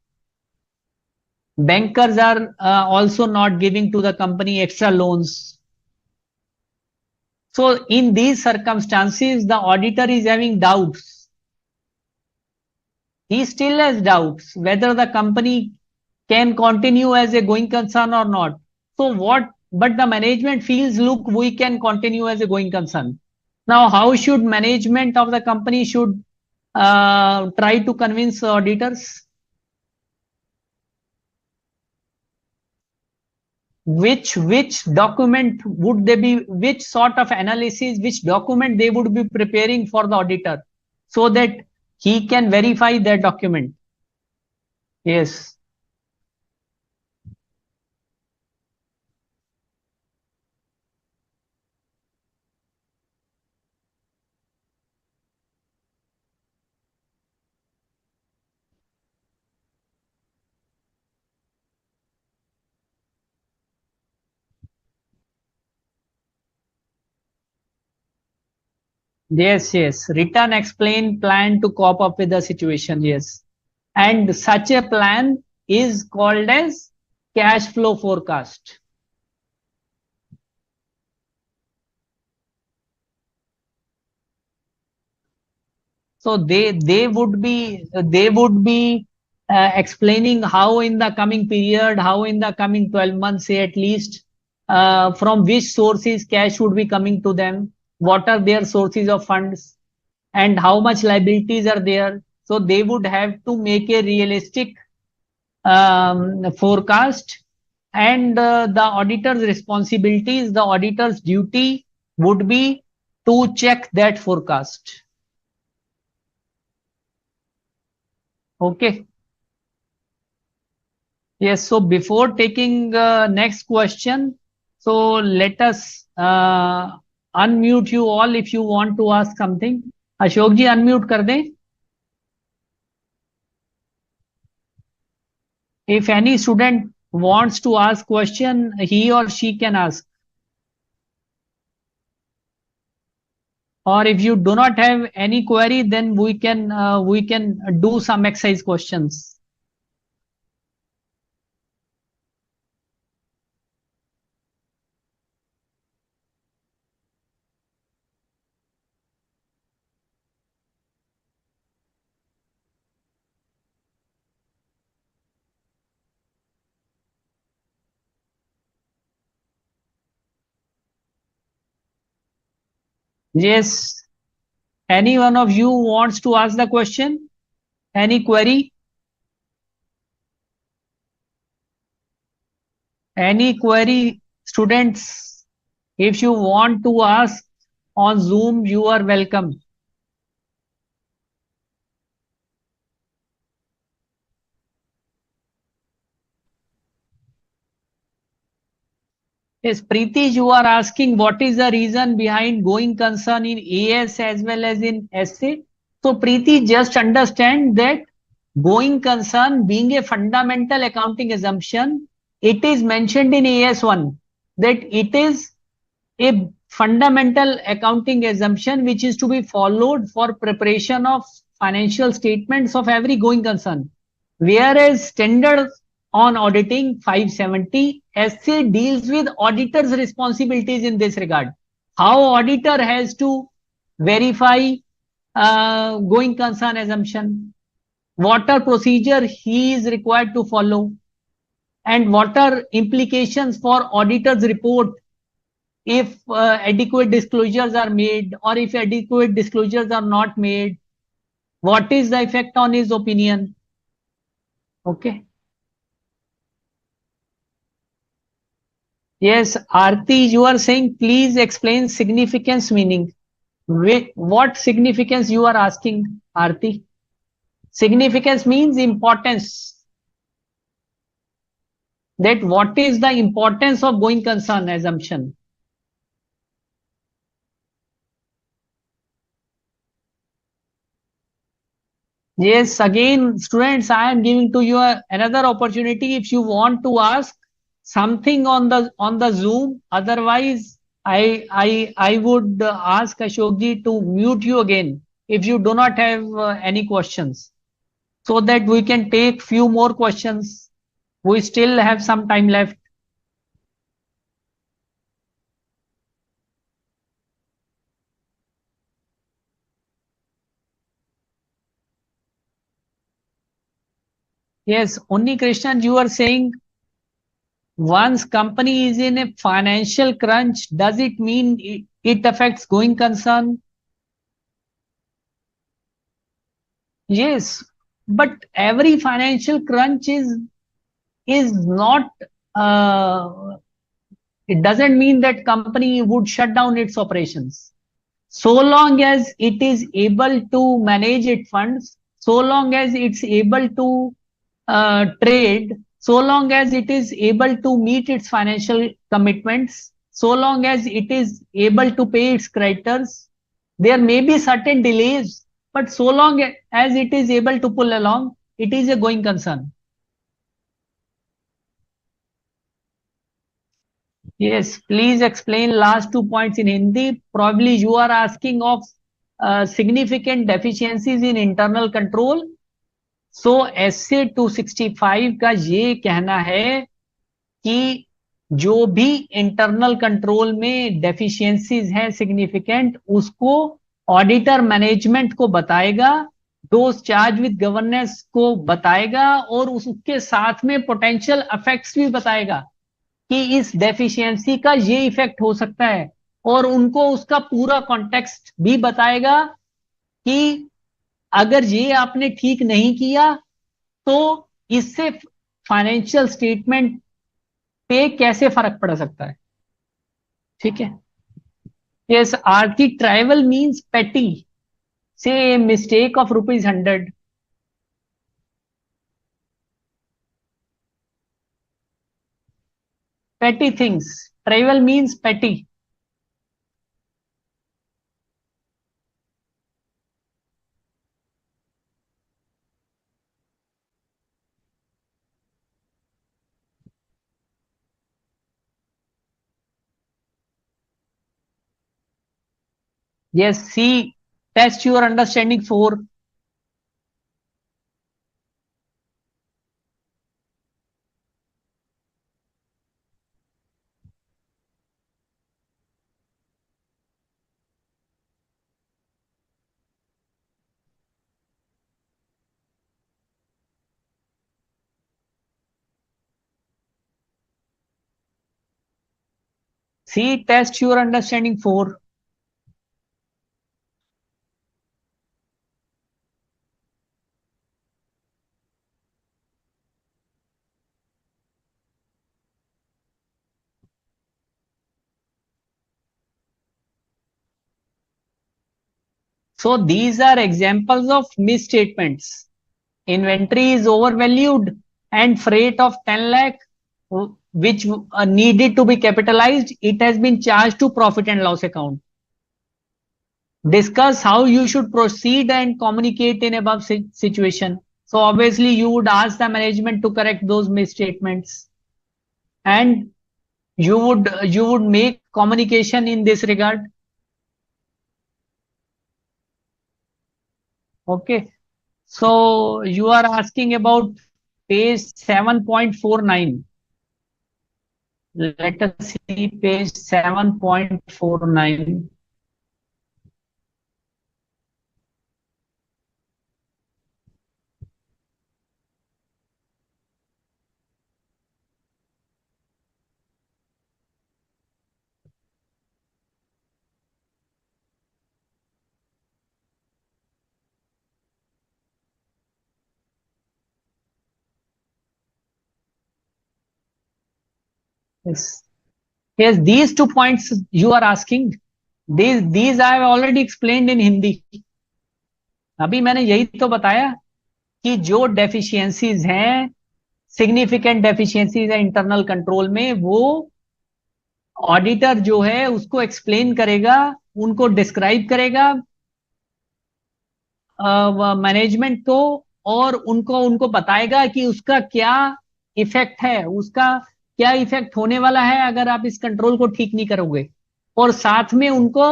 Bankers are also not giving to the company extra loans. So in these circumstances, the auditor is having doubts. He still has doubts whether the company can continue as a going concern or not. So what, but the management feels, look, we can continue as a going concern. Now, how should management of the company should try to convince auditors? Which document would they be, which sort of analysis, which document they would be preparing for the auditor so that he can verify that document? Yes. Yes, yes. Written, explain, plan to cope up with the situation. Yes. And such a plan is called as cash flow forecast. So they would be explaining how in the coming period, how in the coming 12 months, say at least, from which sources cash would be coming to them, what are their sources of funds, and how much liabilities are there. So they would have to make a realistic forecast, and the auditor's responsibilities, the auditor's duty would be to check that forecast. Okay. Yes, so before taking next question, so let us unmute you all if you want to ask something. Ashok ji unmute kar deं. If any student wants to ask question, he or she can ask. Or if you do not have any query, then we can do some exercise questions. Yes. Any one of you wants to ask the question? Any query? Any query, students? If you want to ask on Zoom, you are welcome. Yes, Preeti, you are asking what is the reason behind going concern in AS as well as in SA. So, Preeti, just understand that going concern being a fundamental accounting assumption, it is mentioned in AS1 that it is a fundamental accounting assumption which is to be followed for preparation of financial statements of every going concern. Whereas standard on auditing 570 SA deals with auditors' responsibilities in this regard. How auditor has to verify going concern assumption, what are procedure he is required to follow, and what are implications for auditor's report if adequate disclosures are made or if adequate disclosures are not made, what is the effect on his opinion? Okay. Yes, Aarti, you are saying please explain significance meaning. What significance you are asking, Aarti? Significance means importance. That what is the importance of going concern assumption? Yes, again, students, I am giving to you another opportunity if you want to ask something on the Zoom. Otherwise, I would ask Ashokji to mute you again if you do not have any questions, so that we can take few more questions. We still have some time left. Yes, Unni Krishnan, you are saying once company is in a financial crunch, does it mean it affects going concern? Yes, but every financial crunch is not. Uh, it doesn't mean that company would shut down its operations. So long as it is able to manage its funds, so long as it's able to trade, so long as it is able to meet its financial commitments, so long as it is able to pay its creditors, there may be certain delays, but so long as it is able to pull along, it is a going concern. Yes, please explain last 2 points in Hindi. Probably you are asking of significant deficiencies in internal control. So SA 265 का ये कहना है कि जो भी internal control में deficiencies हैं significant, उसको ऑडिटर मैनेजमेंट को बताएगा, दोज चार्ज विद गवर्नेंस को बताएगा, और उसके साथ में पोटेंशियल इफेक्ट्स भी बताएगा कि इस डेफिशिएंसी का ये इफेक्ट हो सकता है, और उनको उसका पूरा कॉन्टेक्स्ट भी बताएगा कि अगर ये आपने ठीक नहीं किया तो इससे फाइनेंशियल स्टेटमेंट पे कैसे फर्क पड़ सकता है. ठीक है. यस, आरती, ट्राइवल मींस पेटी, से mistake of ₹100. petty things, trivial means petty. Yes, see, test your understanding for. See, test your understanding for. So these are examples of misstatements. Inventory is overvalued and freight of 10 lakh, which needed to be capitalized, it has been charged to profit and loss account. Discuss how you should proceed and communicate in above situation. So obviously you would ask the management to correct those misstatements, and you would make communication in this regard. Okay. So you are asking about page 7.49. Let us see page 7.49. Yes. Yes, these 2 points you are asking. These I have already explained in Hindi. अभी मैंने यही तो बताया कि जो deficiencies हैं, significant deficiencies है internal control में, वो ऑडिटर जो है उसको एक्सप्लेन करेगा, उनको डिस्क्राइब करेगा मैनेजमेंट को, और उनको उनको बताएगा कि उसका क्या इफेक्ट है, उसका क्या इफेक्ट होने वाला है अगर आप इस कंट्रोल को ठीक नहीं करोगे, और साथ में उनको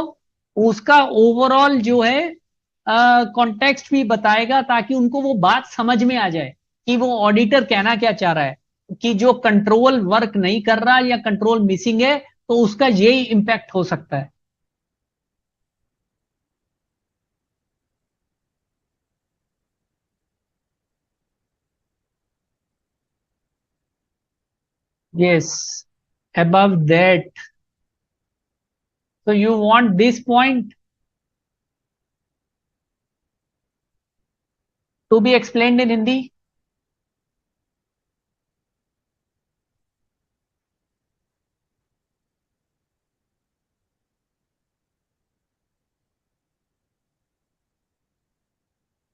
उसका ओवरऑल जो है कॉन्टेक्स्ट भी बताएगा, ताकि उनको वो बात समझ में आ जाए कि वो ऑडिटर कहना क्या चाह रहा है, कि जो कंट्रोल वर्क नहीं कर रहा या कंट्रोल मिसिंग है, तो उसका यही इंपैक्ट हो सकता है. Yes, above that. So you want this point to be explained in Hindi?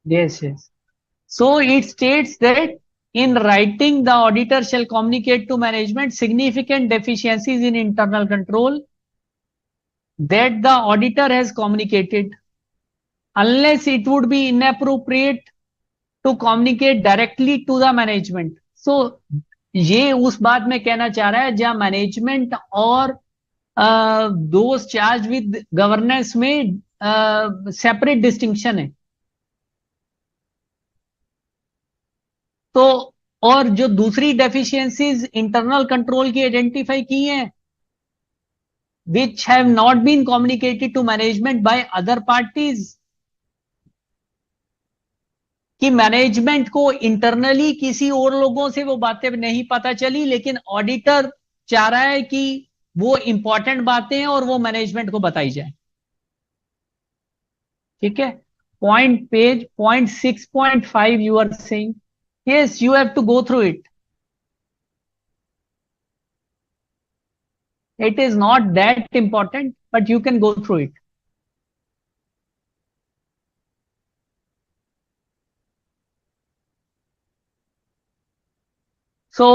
Yes, yes. So it states that in writing, the auditor shall communicate to management significant deficiencies in internal control that the auditor has communicated, unless it would be inappropriate to communicate directly to the management. So ये उस बात में कहना चाह रहा है जहां management और दोज चार्ज विद गवर्नेंस में सेपरेट डिस्टिंक्शन है. तो और जो दूसरी डेफिशिएंसीज इंटरनल कंट्रोल की आइडेंटिफाई की हैं, which have not been communicated to management by other parties, कि मैनेजमेंट को इंटरनली किसी और लोगों से वो बातें नहीं पता चली, लेकिन ऑडिटर चाह रहा है कि वो इंपॉर्टेंट बातें हैं और वो मैनेजमेंट को बताई जाए. ठीक है. Point page point 6.5 you are saying. Yes, you have to go through it. It is not that important, but you can go through it. So,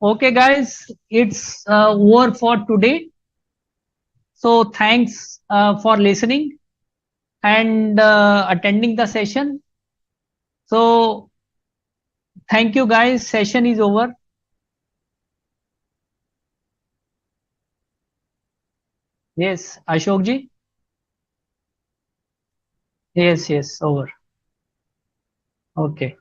okay, guys, it's over for today. So, thanks for listening and attending the session. So, thank you, guys. Session is over. Yes, Ashok ji. Yes, yes, over. Okay.